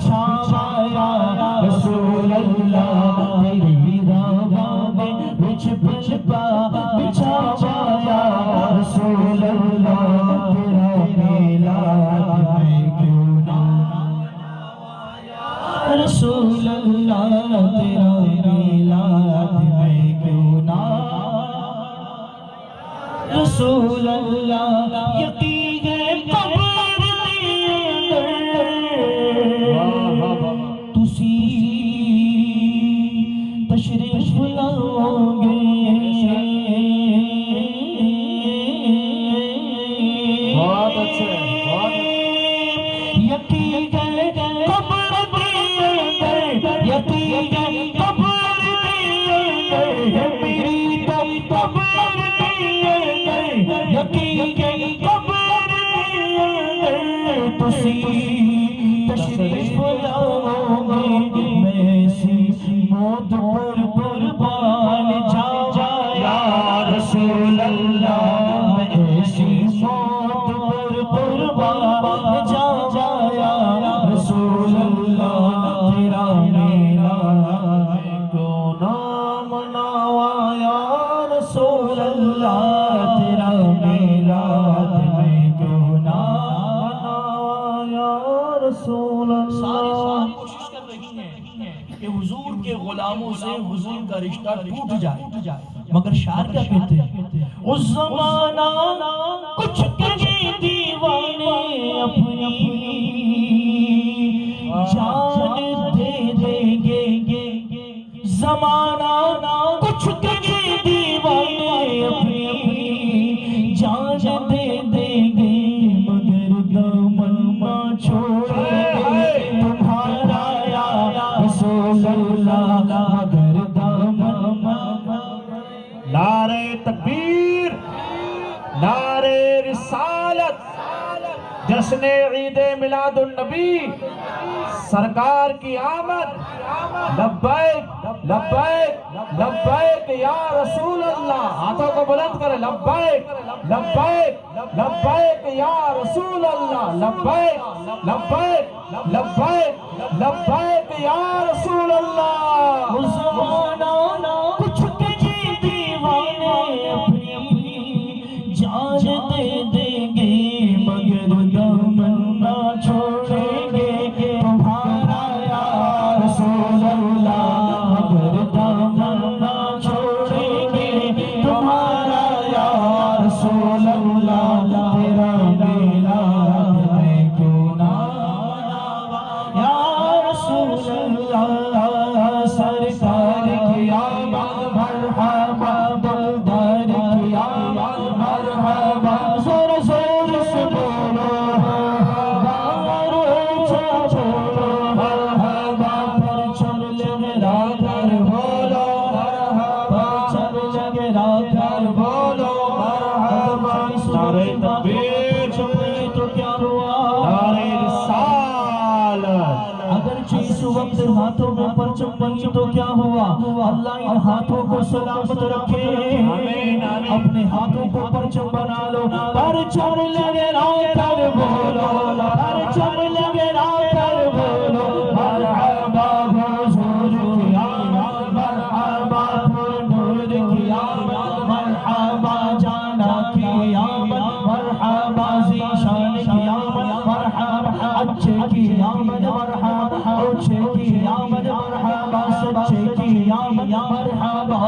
بچھایا رسول اللہ تیری راہ میں بچھ بچھ پا بچھایا رسول اللہ تیرا میلاد میں کیوں نہ رسول اللہ تیرا میلاد میں کیوں نہ رسول اللہ یقین ہے قبر تسی تشریف لاؤ گے بہت اچھے یقین ہے قبر یقین ہے قبر میری تو قبر یقین ہے قبر تسی تشریف لاؤ گے میں اسی موت پر قربان جایا رسول اللہ میں اسی موت پر قربان جایا رسول اللہ تیرا میلاد کیوں نہ مناوا یا رسول اللہ تیرا میلاد میں کیوں نہ مناوا یا رسول اللہ ساری کوشش کر رہی ہیں کہ حضور کے غلاموں سے حضور کا رشتہ ٹوٹ جائے، مگر شاعر کیا کہتے ہیں اس زمانہ کچھ کہے دیوانے اپنی جان دے دیں گے زمانہ کچھ کہے دیوانے اپنی جان دے دیں گے مگر دامن نہ چھوڑیں گے تمہارا یا رسول اللہ مگر دامن نعرہ تکبیر، نعرہ رسالت، جشن عید میلاد النبی، سرکار کی آمد، لبیک لبیک لبیک یا رسول اللہ، ہاتھوں کو بلند کرے، لبیک لبیک لبیک یا رسول اللہ، لبیک لبیک لبیک لبیک یا رسول اللہ۔ اس زمانہ کچھ کہے دیوانے اپنی جان دے دیں گے مگر دامن نہ چھوڑیں گے تمہارا یا رسول اللہ مگر دامن نہ چھوڑیں گے تمہارا یا رسول اللہ تیرا میلاد میں کیوں نہ مناوا یا رسول اللہ سرکار کی آمد مرحبا دلدار کی آمد مرحبا زور زور سے بولو باہر اونچا چھوڑو مرحبا پرچم لگا کر بولو مرحبا پرچم لگا کر بولو مرحبا نعرہ تکبیر، تو کیا ہوا نعرہ رسالت، اگرچہ اس وقت ہاتھوں میں پرچم بنی تو کیا ہوا اللہ ان ہاتھوں کو سلامت رکھے اپنے ہاتھوں کو پرچم بنا لو پرچم لگا کر بولو پرچم لگا کر بولو مرحبا حضور کی آمد مرحبا نور کی آمد مرحبا جانا کی آمد مرحبا ذیشان کی آمد مرحبا اچھے کی آمد مرحبا اچھے کی آمد مرحبا سچے کی آمد مرحبا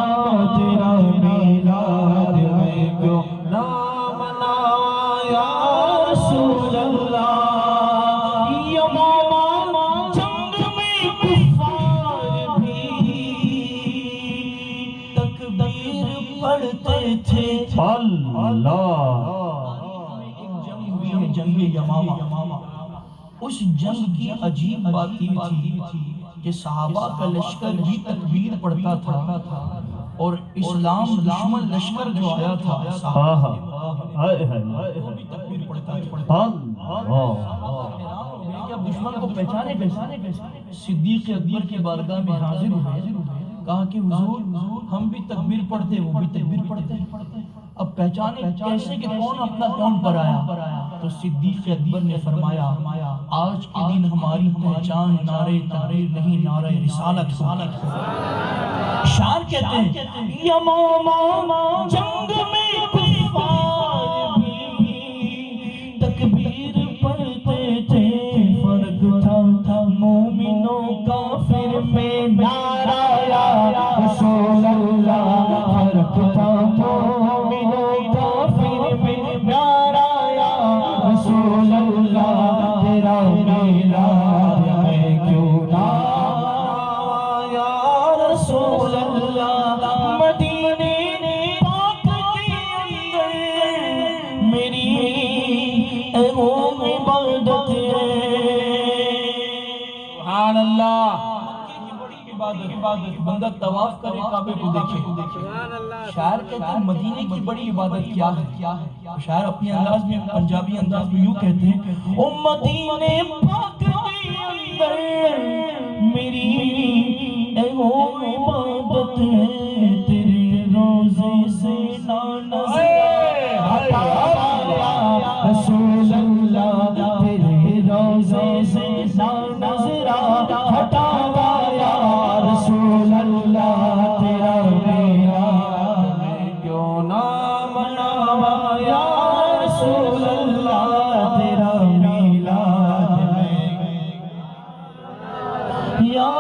تیرا میلاد میں کیوں نہ مناوا یا رسول اللہ یمامہ جنگ میں کفار بھی تکبیر پڑھتے تھے اللہ۔ ایک جنگ ہوئی ہے جنگ یمامہ اس جنگ کی عجیب بات یہ تھی کہ صحابہ کا لشکر بھی تکبیر پڑھتا تھا اور اسلام دشمن لشکر جو آیا تھا وہ بھی تکبیر پڑھتا تھا۔ کہ اب دشمن کو پہچانے کیسے؟ صدیق اکبر کی بارگاہ میں حاضر ہوئے، کہا کہ حضور ہم بھی تکبیر پڑھتے وہ بھی تکبیر پڑھتے، اب پہچانے کیسے کہ کون اپنا کون پر آیا؟ تو صدیق اکبر نے فرمایا آج کے دن ہماری پہچان نعرے تحریر نہیں، نعرہ رسالت ہوگی۔ شاعر کہتے ہیں یمامہ جنگ میں کفار بھی تکبیر پڑھتے تھے، فرق تھا مومنوں کافر میں نعرہ یا رسول اللہ، فرق تھا مومنوں کافر میں نعرہ یا رسول اللہ، تیرا میلاد ہے کیوں نہ یا رسول اللہ، مدینے پاک کے اندر میری اہم عبادت ہے۔ سبحان اللہ۔ عبادت بندہ طواف کرے کعبے کو دیکھے۔ شاعر کہتے ہیں مدینے کی بڑی عبادت کیا ہے؟ شاعر اپنے انداز میں، پنجابی انداز میں یوں کہتے ہیں او مدینے پاک کے اندر میری اہم عبادت ہے، تیرے روزے سے نہ نظر ہٹا یا رسول اللہ، تیرے روزے سے نہ نظر ہٹا یا رسول اللہ، تیرا میلاد میں کیوں نہ مناوا یا رسول اللہ، تیرا میلاد میں یا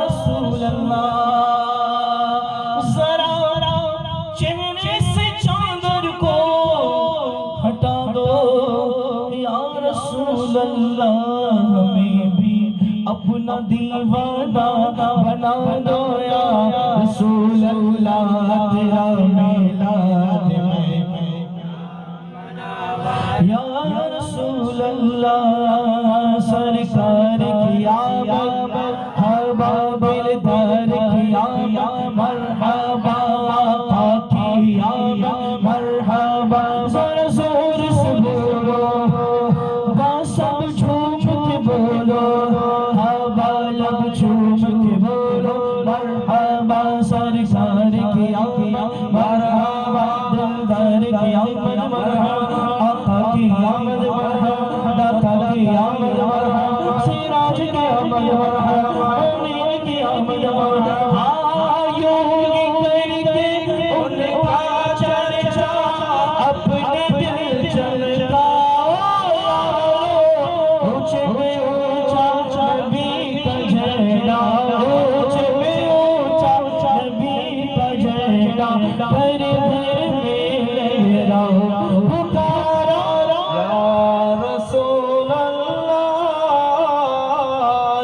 رسول اللہ، ذرا چہرے سے چادر کو ہٹا دو یا رسول اللہ، ہمیں بھی اپنا دیوانہ بنا دو یا رسول اللہ، تیرا میلاد میں یا رسول اللہ، سرکار کی آمد مرحبا دلدار کی آمد مرحبا آقا کی آمد مرحبا، ذرا زور سے بولو سب جھوم کے بولو، ہوا لب جھوم کے بولو مرحبا، سرکار کی آمد مرحبا دلدار کی آمد مرحبا، آقا کی آمد مرحبا، داتا کی آمد مرحبا، سراج کی آمد مرحبا، امین کی آمد مرحبا، یوں کر کے ان کا چرچا اپنے دل چمکاؤ، اونچے میں اونچا نبی کا جھنڈا، اونچے میں اونچا نبی کا جھنڈا، گھر گھر میں لہراؤ پکارا یا رسول اللہ،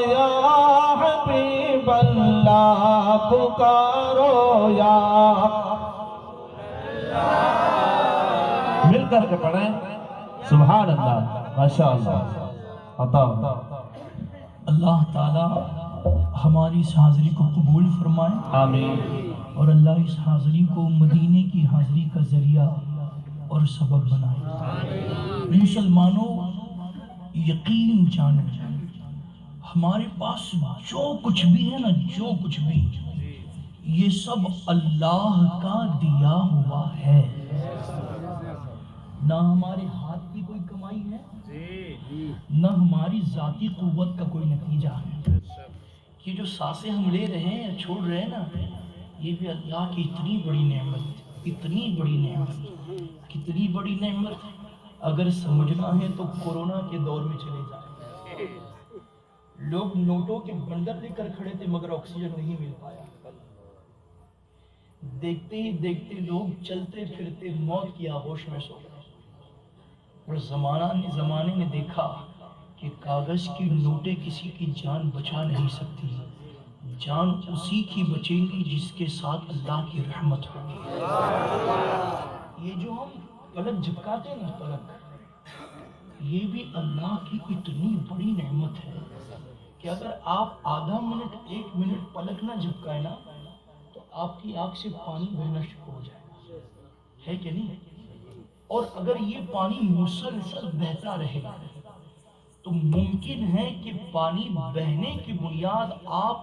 یا حبیب اللہ، پکارو یا مل کر کے پڑھیں سبحان اللہ، ماشاءاللہ عطا۔ اللہ تعالی ہماری اس حاضری کو قبول فرمائے، آمین۔ اور اللہ اس حاضری کو مدینے کی حاضری کا ذریعہ اور سبب بنائے۔ مسلمانوں یقین جانو، ہمارے پاس جو کچھ بھی ہے نا، جو کچھ بھی، یہ سب اللہ کا دیا ہوا ہے، نہ ہمارے ہاتھ کی کوئی کمائی ہے، نہ ہماری ذاتی قوت کا کوئی نتیجہ ہے۔ یہ جو سانسیں ہم لے رہے ہیں یا چھوڑ رہے ہیں نا، یہ بھی اللہ کی اتنی بڑی نعمت، اتنی بڑی نعمت، کتنی بڑی نعمت، اگر سمجھنا ہے تو کورونا کے دور میں چلے جائیں۔ لوگ نوٹوں کے بنڈل لے کر کھڑے تھے مگر آکسیجن نہیں مل پایا۔ دیکھتے ہی دیکھتے لوگ چلتے پھرتے موت کی آغوش میں سو گئے، اور زمانے نے دیکھا کہ کاغذ کی نوٹیں کسی کی جان بچا نہیں سکتی، جان اسی کی بچیں گی جس کے ساتھ اللہ کی رحمت ہوگی۔ یہ جو ہم پلک جھپکاتے ہیں نا، پلک، یہ بھی اللہ کی اتنی بڑی نعمت ہے کہ اگر آپ آدھا منٹ، 1 منٹ پلک نہ جھپکائے نا، تو آپ کی آنکھ سے پانی بہنا شروع ہو جائے گا، ہے کہ نہیں؟ اور اگر یہ پانی مسلسل بہتا رہے گا تو ممکن ہے کہ پانی بہنے کی بنیاد آپ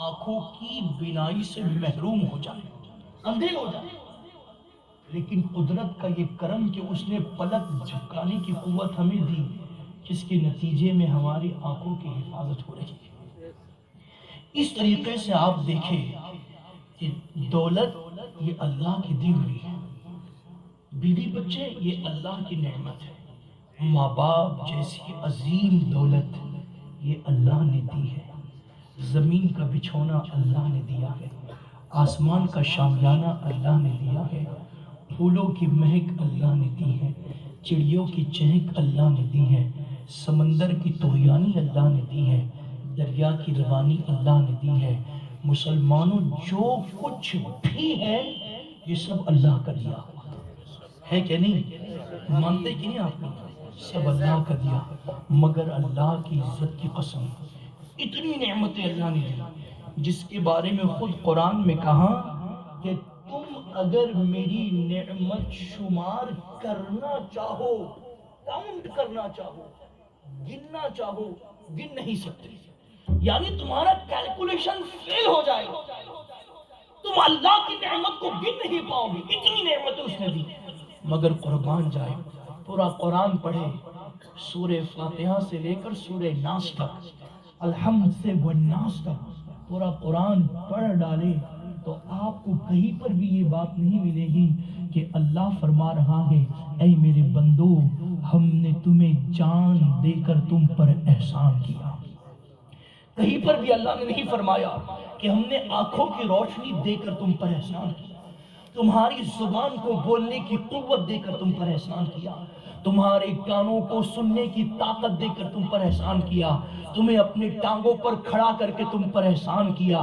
آنکھوں کی بینائی سے محروم ہو جائیں، اندھے ہو جائیں۔ لیکن قدرت کا یہ کرم کہ اس نے پلک جھپکانے کی قوت ہمیں دی جس کے نتیجے میں ہماری آنکھوں کی حفاظت ہو رہی ہے۔ اس طریقے سے آپ دیکھیں کہ دولت یہ اللہ کی دی ہوئی ہے، بیوی بچے یہ اللہ کی نعمت ہے، ماں باپ جیسی عظیم دولت یہ اللہ نے دی ہے، زمین کا بچھونا اللہ نے دیا ہے، آسمان کا شامیانہ اللہ نے دیا ہے، پھولوں کی مہک اللہ نے دی ہے، چڑیوں کی چہک اللہ نے دی ہے، سمندر کی طغیانی اللہ نے دی ہے، دریا کی روانی اللہ نے دی ہے۔ مسلمانوں جو کچھ بھی ہے یہ سب اللہ کا دیا ہے کہ نہیں؟ مانتے کہ نہیں آپ لوگ؟ سب اللہ کا دیا، مگر اللہ کی عزت کی قسم اتنی نعمتیں اللہ نے دی جس کے بارے میں خود قرآن میں کہا کہ تم اگر میری نعمت شمار کرنا چاہو، کاؤنٹ کرنا چاہو، گننا چاہو، گن نہیں سکتے، یعنی تمہارا کیلکولیشن فیل ہو جائے گا، تم اللہ کی نعمت کو گن نہیں پاؤ گے، اتنی نعمتیں اس نے دی۔ مگر قربان جائے پورا قرآن پڑھے، سورہ فاتحہ سے لے کر سورہ ناس تک، الحمد سے والناس تک پورا قرآن پڑھ ڈالے تو آپ کو کہیں پر بھی یہ بات نہیں ملے گی کہ اللہ فرما رہا ہے اے میرے بندو ہم نے تمہیں جان دے کر تم پر احسان کیا۔ کہیں پر بھی اللہ نے نہیں فرمایا کہ ہم نے آنکھوں کی روشنی دے کر تم پر احسان کیا، تمہاری زبان کو بولنے کی قوت دے کر تم پر احسان کیا، تمہارے کانوں کو سننے کی طاقت دے کر تم پر احسان کیا، تمہیں اپنے ٹانگوں پر کھڑا کر کے تم پر احسان کیا،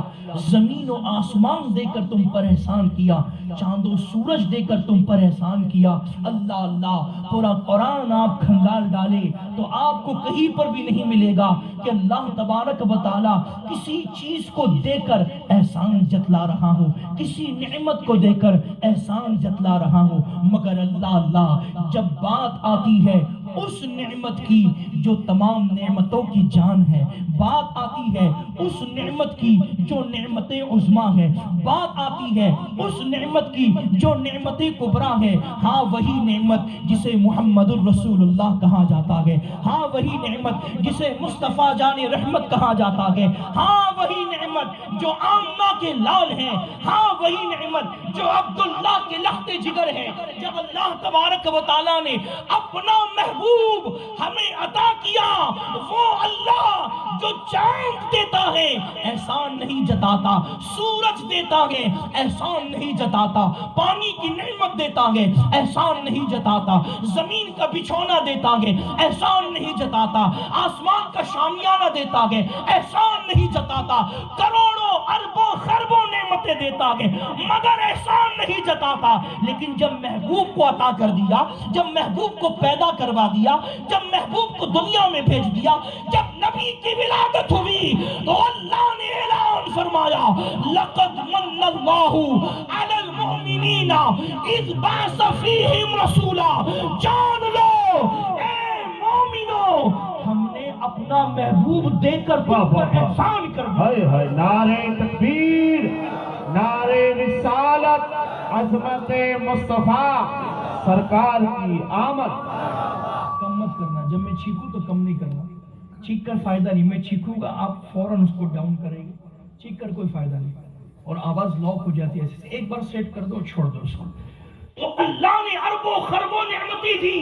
زمین و آسمان دے کر تم پر احسان کیا، چاند و سورج دے کر تم پر احسان کیا۔ اللہ اللہ پورا قرآن آپ کھنگال ڈالے تو آپ کو کہیں پر بھی نہیں ملے گا کہ اللہ تبارک و تعالی کسی چیز کو دے کر احسان جتلا رہا ہو، کسی نعمت کو دے کر احسان جتلا رہا ہو، مگر اللہ اللہ جب بات آتی ہے اس نعمت کی جو تمام نعمتوں کی جان ہے، بات آتی ہے اس نعمت کی جو نعمت عظمیٰ ہے، بات آتی ہے اس نعمت کی جو نعمت کبریٰ ہے، ہاں وہی نعمت جسے محمد الرسول اللہ کہا جاتا ہے، ہاں وہی نعمت جسے مصطفیٰ جان رحمت کہا جاتا ہے، ہاں وہی نعمت جو آمنہ کے لال ہیں، ہاں وہی نعمت جو عبداللہ کے لخت جگر ہے۔ جب اللہ تبارک و تعالیٰ نے اپنا محبوب ہمیں عطا کیا، وہ اللہ جو چاند دیتا ہے احسان نہیں جتاتا، سورج دیتا ہے احسان نہیں جتاتا، پانی کی نعمت دیتا ہے احسان نہیں جتاتا، زمین کا بچھونا دیتا ہے احسان نہیں جتاتا، آسمان کا شامیانہ دیتا ہے احسان نہیں جتاتا، کروڑوں اربوں خربوں نعمتیں دیتا ہے مگر احسان نہیں جتاتا۔ لیکن جب محبوب کو عطا کر دیا، جب محبوب کو پیدا کروا دیا، جب محبوب کو دنیا میں بھیج دیا، جب نبی کی ولادت ہوئی تو اللہ نے اعلان فرمایا لقد من اللہ علی المؤمنین اذ بعث فیہم رسولا، جان لو اے مومنو ہم نے اپنا محبوب دے کر تم پر احسان کر دیا۔ نعرہ تکبیر، نعرہ رسالت، عظمت مصطفیٰ سرکار کی آمد۔ کم مت کرنا، جب میں چھینکوں تو کم نہیں کرنا، چیک کر فائدہ نہیں، میں چھینکوں گا آپ فوراً اس کو ڈاؤن کریں گے، چیک کر کوئی فائدہ نہیں، اور آواز لاک ہو جاتی ہے ایسے، ایک بار سیٹ کر دو چھوڑ دو اس کو۔ تو اللہ نے اربوں خربوں نعمتیں دی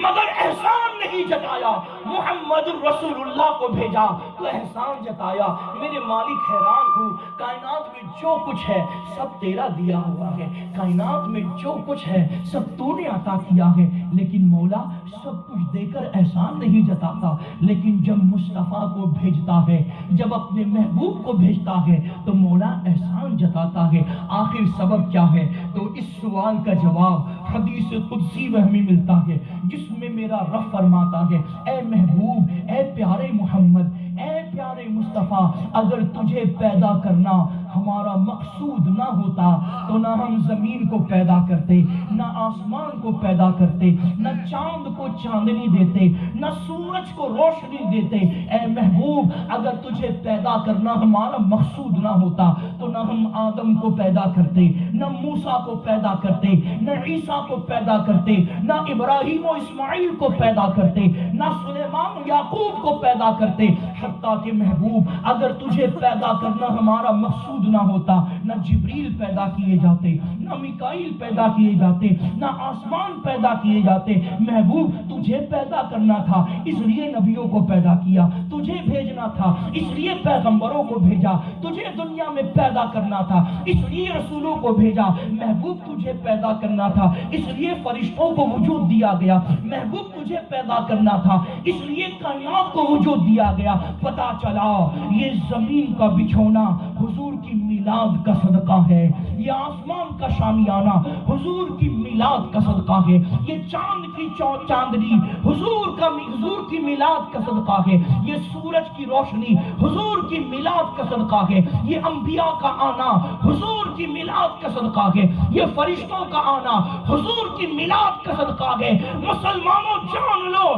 مگر احسان نہیں جتایا، محمد الرسول اللہ کو بھیجا تو احسان جتایا۔ میرے مالک حیران ہوں، کائنات میں جو کچھ ہے سب تیرا دیا ہوا ہے، کائنات میں جو کچھ ہے سب تو نے عطا کیا ہے، لیکن مولا سب کچھ دے کر احسان نہیں جتاتا، لیکن جب مصطفیٰ کو بھیجتا ہے، جب اپنے محبوب کو بھیجتا ہے تو مولا احسان جتاتا ہے۔ آخر سبب کیا ہے؟ تو اس سوال کا جواب حدیث قدسی میں ہمیں ملتا ہے، جس میں میرا رب فرماتا ہے اے محبوب، اے پیارے محمد، اے پیارے مصطفیٰ اگر تجھے پیدا کرنا ہمارا مقصود نہ ہوتا تو نہ ہم زمین کو پیدا کرتے، نہ آسمان کو پیدا کرتے، نہ چاند کو چاندنی دیتے، نہ سورج کو روشنی دیتے۔ اے محبوب اگر تجھے پیدا کرنا ہمارا مقصود نہ ہوتا تو نہ ہم آدم کو پیدا کرتے، نہ موسیٰ کو پیدا کرتے، نہ عیسیٰ کو پیدا کرتے، نہ ابراہیم و اسماعیل کو پیدا کرتے، نہ سلیمان و یعقوب کو پیدا کرتے۔ حتیٰ کہ محبوب اگر تجھے پیدا کرنا ہمارا مقصود نہ ہوتا نہ جبریل پیدا کیے جاتے، نہ میکائیل پیدا کیے جاتے، نہ آسمان پیدا کیے جاتے۔ محبوب تجھے پیدا کرنا تھا اس لیے نبیوں کو پیدا کیا، تجھے بھیجنا تھا اس لیے پیغمبروں کو بھیجا، تجھے دنیا میں پیدا کرنا تھا اس لیے رسولوں کو بھیجا۔ محبوب تجھے پیدا کرنا تھا اس لیے فرشتوں کو وجود دیا گیا، محبوب تجھے پیدا کرنا تھا اس لیے کائنات کو وجود دیا گیا۔ پتا چلا یہ زمین کا بچھونا حضور کی میلاد کا صدقہ ہے، یہ آسمان کا شامیانہ حضور کی میلاد کا صدقہ ہے، یہ چاند کی چاندنی حضور کی میلاد کا صدقہ ہے، یہ سورج کی روشنی حضور کی میلاد کا صدقہ ہے، یہ انبیاء کا آنا حضور کی میلاد کا صدقہ ہے، یہ فرشتوں کا آنا حضور کی میلاد کا صدقہ ہے۔ مسلمانوں جان لو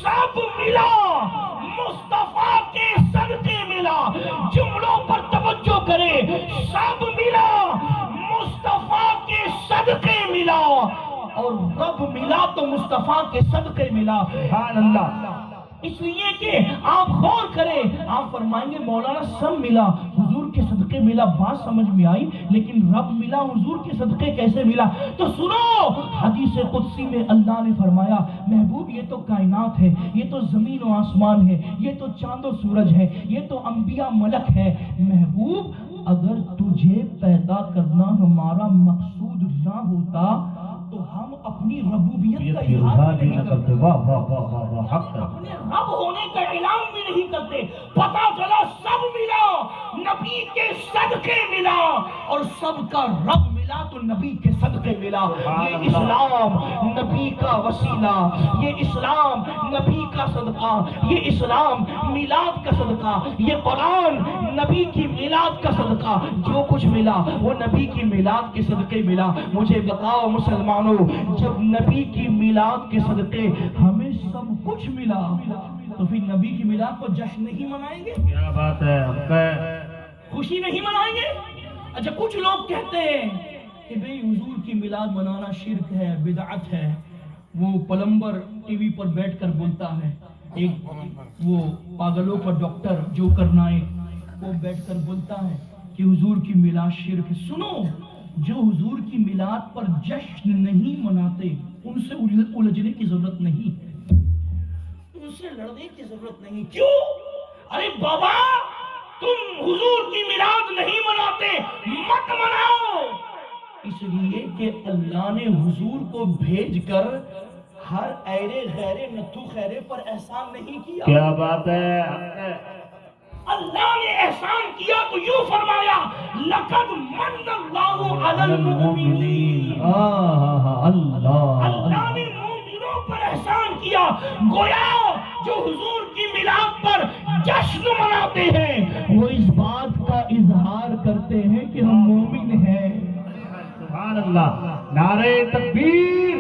سب ملا مصطفیٰ کے صدقے ملا، جملوں پر توجہ کرے، سب ملا مصطفیٰ کے صدقے ملا، اور رب ملا تو مصطفیٰ کے صدقے ملا۔ سبحان اللہ۔ اس لیے کہ آپ غور کریں، آپ فرمائیں گے مولانا سب ملا حضور کے صدقے ملا، بات سمجھ میں آئی، لیکن رب ملا حضور کے صدقے کیسے ملا؟ تو سنو، حدیث قدسی میں اللہ نے فرمایا محبوب یہ تو کائنات ہے، یہ تو زمین و آسمان ہے، یہ تو چاند و سورج ہے، یہ تو انبیاء ملک ہے۔ محبوب اگر تجھے پیدا کرنا ہمارا مقصود نہ ہوتا تو ہم اپنی ربوبیت کا اظہار بھی نہیں کرتے، اپنے رب ہونے کا اعلان بھی نہیں کرتے۔ پتا چلا سب ملا نبی کے صدقے ملا، اور سب کا رب ملا تو نبی کے صدقے ملا۔ یہ اسلام نبی کا وسیلہ، یہ اسلام نبی کا صدقہ، یہ اسلام میلاد کا صدقہ، یہ قرآن نبی کی میلاد کا صدقہ، جو کچھ ملا وہ نبی کی میلاد کے صدقے ملا۔ مجھے بتاؤ مسلمانوں، جب نبی کی میلاد کے صدقے ہمیں سب کچھ ملا تو پھر نبی کی میلاد کو جشن نہیں منائیں گے؟ کیا بات ہے، خوشی نہیں منائیں گے؟ اچھا کچھ لوگ کہتے ہیں کہ بھئی حضور کی میلاد منانا شرک ہے، بدعت ہے۔ وہ پلمبر ٹی وی پر بیٹھ کر بولتا ہے، ایک وہ پاگلوں کا ڈاکٹر جو کرنا ہے وہ بیٹھ کر بولتا ہے کہ حضور کی میلاد شرک ہے۔ سنو، جو حضور کی میلاد پر جشن نہیں مناتے ان سے الجھنے کی ضرورت نہیں ہے، ان سے لڑنے کی ضرورت نہیں۔ کیوں؟ ارے بابا تم حضور کی میلاد نہیں مناتے، مت مناؤ، اس لیے کہ اللہ نے حضور کو بھیج کر ہر ایرے غیرے نتھو خیرے پر احسان نہیں کیا۔ کیا بات ہے، اللہ نے احسان کیا تو یوں فرمایا لقد من اللہ علی المؤمنین، اللہ نے مومنوں پر احسان کیا۔ گویا جو حضور کی میلاد پر جشن مناتے ہیں وہ اس بات کا اظہار کرتے ہیں کہ ہم مومن ہیں۔ سبحان اللہ، نعرہ تکبیر،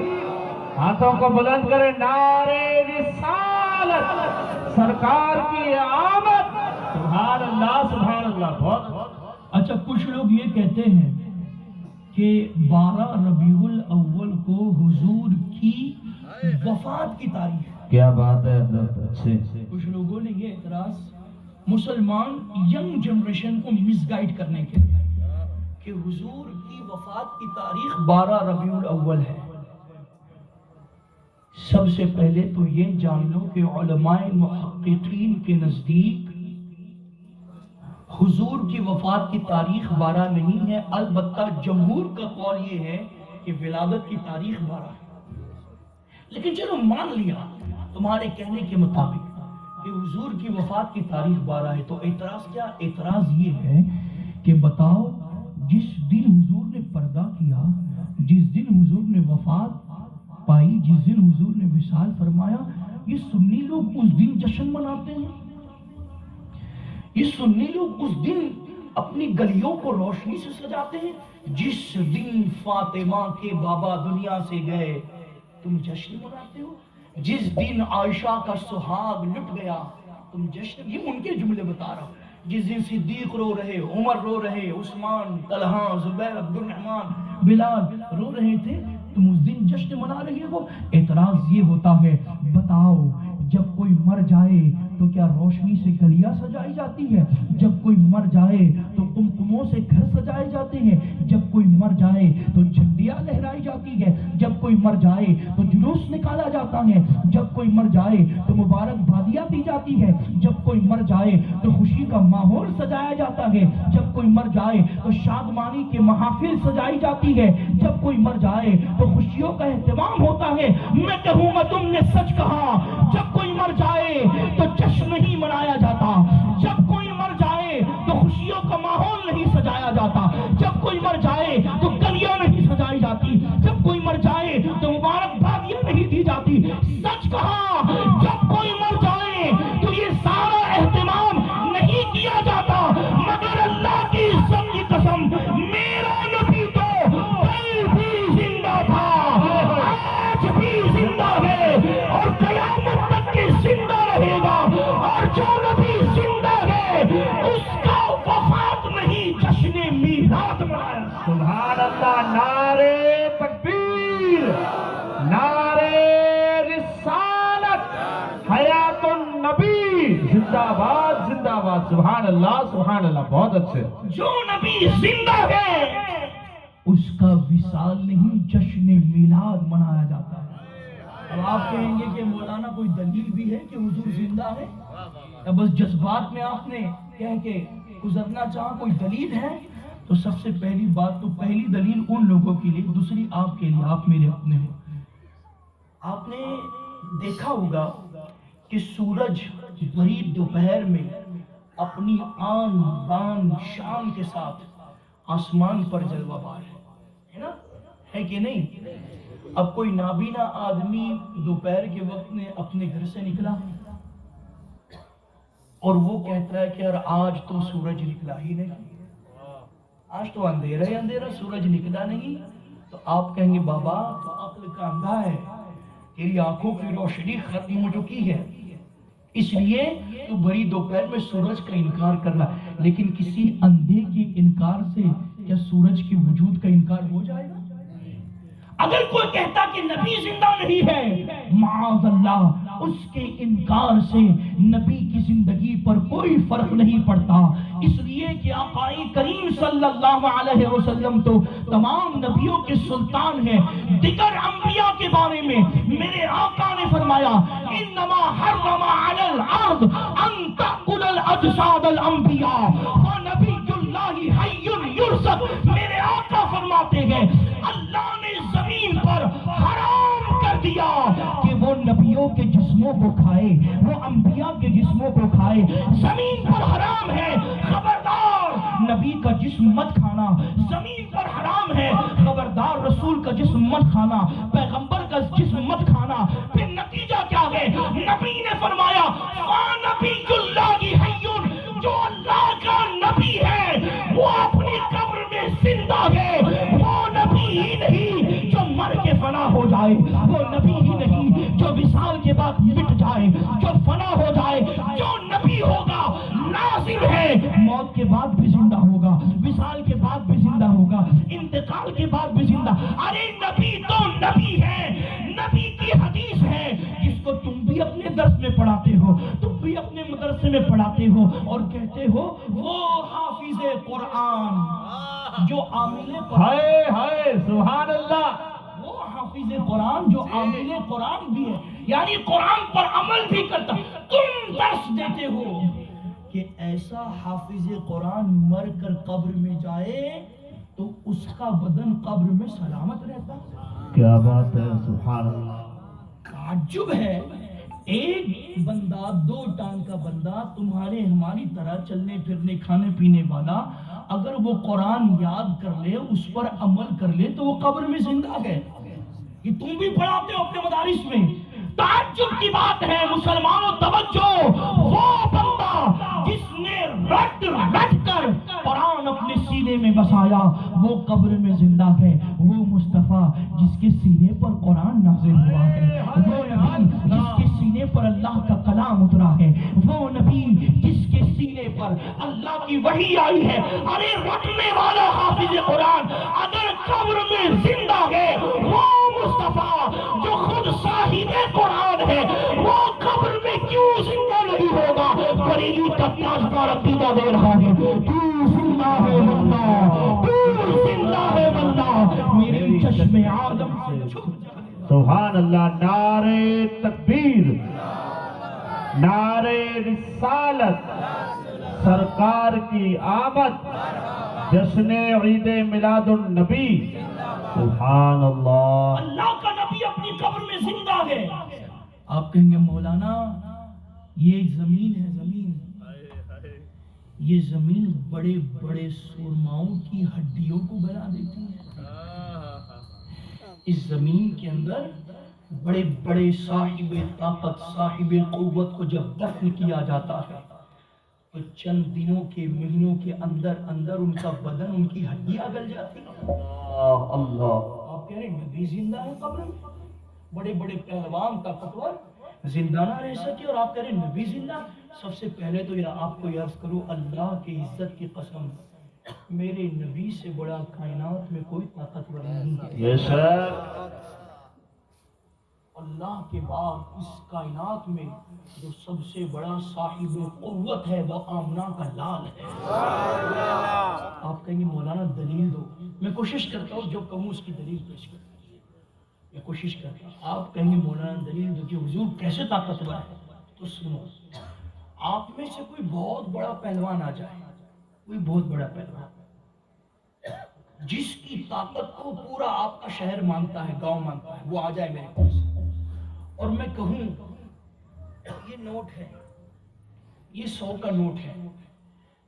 ہاتھوں کو بلند کرے، نعرہ رسالت، سرکار کی آمد، سبحان اللہ سبحان اللہ۔ بہت اچھا کچھ لوگ یہ کہتے ہیں کہ 12 ربیع الاول کو حضور کی وفات کی تاریخ ہے۔ کیا بات ہے، اچھے کچھ لوگوں نے یہ اعتراض مسلمان ینگ جنریشن کو مس گائیڈ کرنے کے لیے کہ حضور کی وفات کی تاریخ 12 ربیع الاول ہے۔ سب سے پہلے تو یہ جان لو کہ علماء محققین کے نزدیک حضور کی وفات کی تاریخ 12 نہیں ہے، البتہ جمہور کا قول یہ ہے کہ ولادت کی تاریخ 12 ہے۔ لیکن چلو مان لیا تمہارے کہنے کے مطابق کہ حضور کی وفات کی تاریخ 12 ہے، تو اعتراض کیا؟ اعتراض یہ ہے کہ بتاؤ جس دن حضور نے پردہ کیا، جس دن حضور نے وفات پائی، جس دن حضور نے وصال فرمایا، یہ سنی لوگ اس دن جشن مناتے ہیں، یہ سنی لوگ اس دن اپنی گلیوں کو روشنی سے سجاتے ہیں. جس دن فاطمہ کے بابا دنیا سے گئے تم جشن مناتے ہو. جس دن عائشہ کا سہاگ لٹ گیا تم جشن. یہ ان کے جملے بتا رہا ہوں. جس دن صدیق رو رہے، عمر رو رہے، عثمان، طلحہ، زبیر، عبد الرحمن، بلال رو رہے تھے، تم اس دن جشن منا رہے ہو. اعتراض یہ ہوتا ہے بتاؤ جب کوئی مر جائے تو کیا روشنی سے گلیاں سجائی جاتی ہے؟ جب کوئی مر جائے تو قمقموں سے گھر سجائے جاتے ہیں؟ جب کوئی مر جائے تو جھنڈیاں لہرائی جاتی ہے؟ جب کوئی مر جائے تو جلوس نکالا جاتا ہے؟ جب کوئی مر جائے تو مبارک بادیاں دی جاتی ہے؟ جب کوئی مر جائے تو خوشی کا ماحول سجایا جاتا ہے؟ جب کوئی مر جائے تو شادمانی کے محافل سجائی جاتی ہے؟ جب کوئی مر جائے تو خوشیوں کا اہتمام ہوتا ہے؟ میں کہوں گا تم نے سچ کہا. جب کوئی مر جائے تو جشن نہیں منایا جاتا. جب کوئی مر جائے تو خوشیوں کا ماحول نہیں سجایا جاتا. جب کوئی مر جائے تو گلیاں نہیں سجائی جاتی. جب کوئی مر جائے تو مبارک بادیاں نہیں دی جاتی. سچ کہا جب کوئی مر جائے تو یہ سارا اہتمام نہیں کیا جاتا. مگر اللہ کی عزت کی قسم میرا نبی تو کل بھی زندہ تھا، آج بھی زندہ ہے اور قیامت تک کے زندہ رہے گا. اور جو نبی زندہ ہے اس کا وفات نہیں جشن میلاد منایا. سبحان اللہ. نعرے تکبیر، نعرے رسالت، حیات النبی، زندہ باد زندہ باد. سبحان اللہ سبحان اللہ. بہت اچھے. جو نبی زندہ ہے اس کا وصال نہیں جشن میلاد منایا جاتا ہے. اب آپ کہیں گے کہ مولانا کوئی دلیل بھی ہے کہ حضور زندہ ہے، یا بس جذبات میں آپ نے کہہ کے گزرنا چاہا؟ کوئی دلیل ہے؟ تو سب سے پہلی بات تو پہلی دلیل ان لوگوں کے لیے، دوسری آپ کے لیے، آپ میرے اپنے ہو. آپ نے دیکھا ہوگا کہ سورج بڑی دوپہر میں اپنی آن بان شان کے ساتھ آسمان پر جلوہ بار ہے نا، ہے کہ نہیں؟ اب کوئی نابینا آدمی دوپہر کے وقت میں اپنے گھر سے نکلا اور وہ کہتا ہے کہ یار آج تو سورج نکلا ہی نہیں، آج تو اندھیرا ہی اندھیرا، سورج نکلا نہیں. تو آپ کہیں گے بابا تو عقل کا اندھا ہے، تیری آنکھوں کی روشنی ختم ہو چکی ہے، اس لیے تو بڑی دوپہر میں سورج کا انکار کر رہا ہے. لیکن کسی اندھے کے انکار سے کیا سورج کے وجود کا انکار ہو جائے گا؟ اگر کوئی کہتا کہ نبی زندہ نہیں ہے، معاذ اللہ، اس کے انکار سے نبی کی زندگی پر کوئی فرق نہیں پڑتا. اس لیے کہ آقا کریم صلی اللہ علیہ وسلم تو تمام نبیوں کے سلطان ہیں. دیگر انبیاء کے بارے میں میرے آقا نے فرمایا انما حرم علی الارض ان تأکل الاجساد الانبیاء ونبی اللہ حی یرزق. میرے آقا فرماتے ہیں اللہ نے زمین پر حرام کر دیا کہ وہ نبیوں کے جسموں کو کھائے، وہ انبیاء کے جسموں کو کھائے. زمین پر حرام ہے، خبردار نبی کا جسم مت کھانا. زمین پر حرام ہے، خبردار رسول کا جسم مت کھانا، پیغمبر کا جسم مت کھانا. پھر نتیجہ کیا ہے؟ نبی نے فرمایا وَنَبِيُّ اللَّهِ حَيٌّ، جو اللہ کا نبی ہے وہ اپنی قبر میں زندہ ہے. وہ نبی ہی نہیں جو مر کے فنا ہو جائے، وہ نبی ہی نہیں جو وصال کے بعد مٹ جائے، جو فنا ہو جائے. جو نبی ہوگا لازم ہے موت کے بعد بھی زندہ ہوگا، وصال کے بعد بھی زندہ ہوگا، انتقال کے بعد بھی زندہ. ارے نبی تو نبی ہے، نبی کی حدیث ہے جس کو تم بھی اپنے درس میں پڑھاتے ہو، تم بھی اپنے مدرسے میں پڑھاتے ہو اور کہتے ہو وہ حافظ قرآن جو عامل ہائے ہائے سبحان اللہ. وہ حافظ قرآن جو عامل قرآن بھی ہے، یعنی قرآن پر عمل بھی کرتا. تم درس دیتے ہو کہ ایسا حافظ قرآن مر کر قبر میں جائے تو اس کا بدن قبر میں سلامت رہتا. کیا بات ہے سبحان اللہ. تعجب ہے، ایک بندہ دو ٹانگ کا بندہ تمہارے ہماری طرح چلنے پھرنے کھانے پینے والا اگر وہ قرآن یاد کر لے، اس پر عمل کر لے تو وہ قبر میں زندہ ہے. یہ تم بھی پڑھاتے ہو اپنے مدارس میں. تعجب کی بات ہے مسلمانوں، توجہ، وہ بندہ جس نے رٹ رٹ کر قرآن اپنے سینے میں بسایا، وہ قبر میں زندہ ہے، وہ مصطفیٰ جس کے سینے پر قرآن نازل ہوا ہے، وہ نبی جس کے سینے پر اللہ کا کلام اترا ہے، وہ نبی جس کے سینے پر اللہ کی وحی آئی ہے۔ ارے رٹنے والا حافظ قرآن اگر قبر میں زندہ ہے، وہ مصطفیٰ جو خود صاحب قرآن ہے، وہ قبر میں کیوں زندہ نہیں ہوگا؟ بریلی کا تاجدار عقیدہ دے رہا ہے، تو زندہ ہے واللہ، تو زندہ ہے واللہ، میرے چشم عالم سے چھپ جائے۔ سبحان اللہ، نعرہ تکبیر، نعرہ رسالت، سرکار کی آمد، جشن عید میلاد النبی، سبحان اللہ۔ اللہ کا نبی اپنی قبر میں زندہ ہے۔ آپ کہیں گے مولانا یہ زمین ہے، زمین، یہ زمین بڑے بڑے سرماؤں کی ہڈیوں کو بنا دیتی ہے۔ اس زمین کے اندر بڑے بڑے صاحب طاقت، صاحب قوت کو جب دفن کیا جاتا ہے تو چند دنوں کے، مہینوں کے اندر اندر ان کا بدن، ان کی ہڈیاں گل جاتی ہیں۔ اللہ، آپ کہہ رہے ہیں نبی زندہ ہے قبر میں، بڑے بڑے پہلوان طاقتور زندہ نہ رہ سکے، اور آپ کہہ رہے ہیں نبی زندہ۔ سب سے پہلے تو آپ کو عرض کروں، اللہ کی عزت کی قسم، میرے نبی سے بڑا کائنات میں کوئی طاقتور نہیں ہے۔ بے شک، اللہ کے بعد اس کائنات میں جو سب سے بڑا صاحب قوت ہے وہ آمنہ کا لال ہے۔ آپ کہیں گے مولانا دلیل دو، میں کوشش کرتا ہوں جو کہوں اس کی دلیل پیش کرتا ہوں، میں کوشش کرتا ہوں۔ آپ کہیں گے مولانا دلیل دو کہ حضور کیسے طاقتور ہے، تو سنو، آپ میں سے کوئی بہت بڑا پہلوان آ جائے، کوئی بہت بڑا پہلوان جس کی طاقت کو پورا آپ کا شہر مانتا ہے، گاؤں مانتا ہے، وہ آ جائے میرے پاس اور میں کہوں یہ نوٹ ہے، یہ 100 کا نوٹ ہے،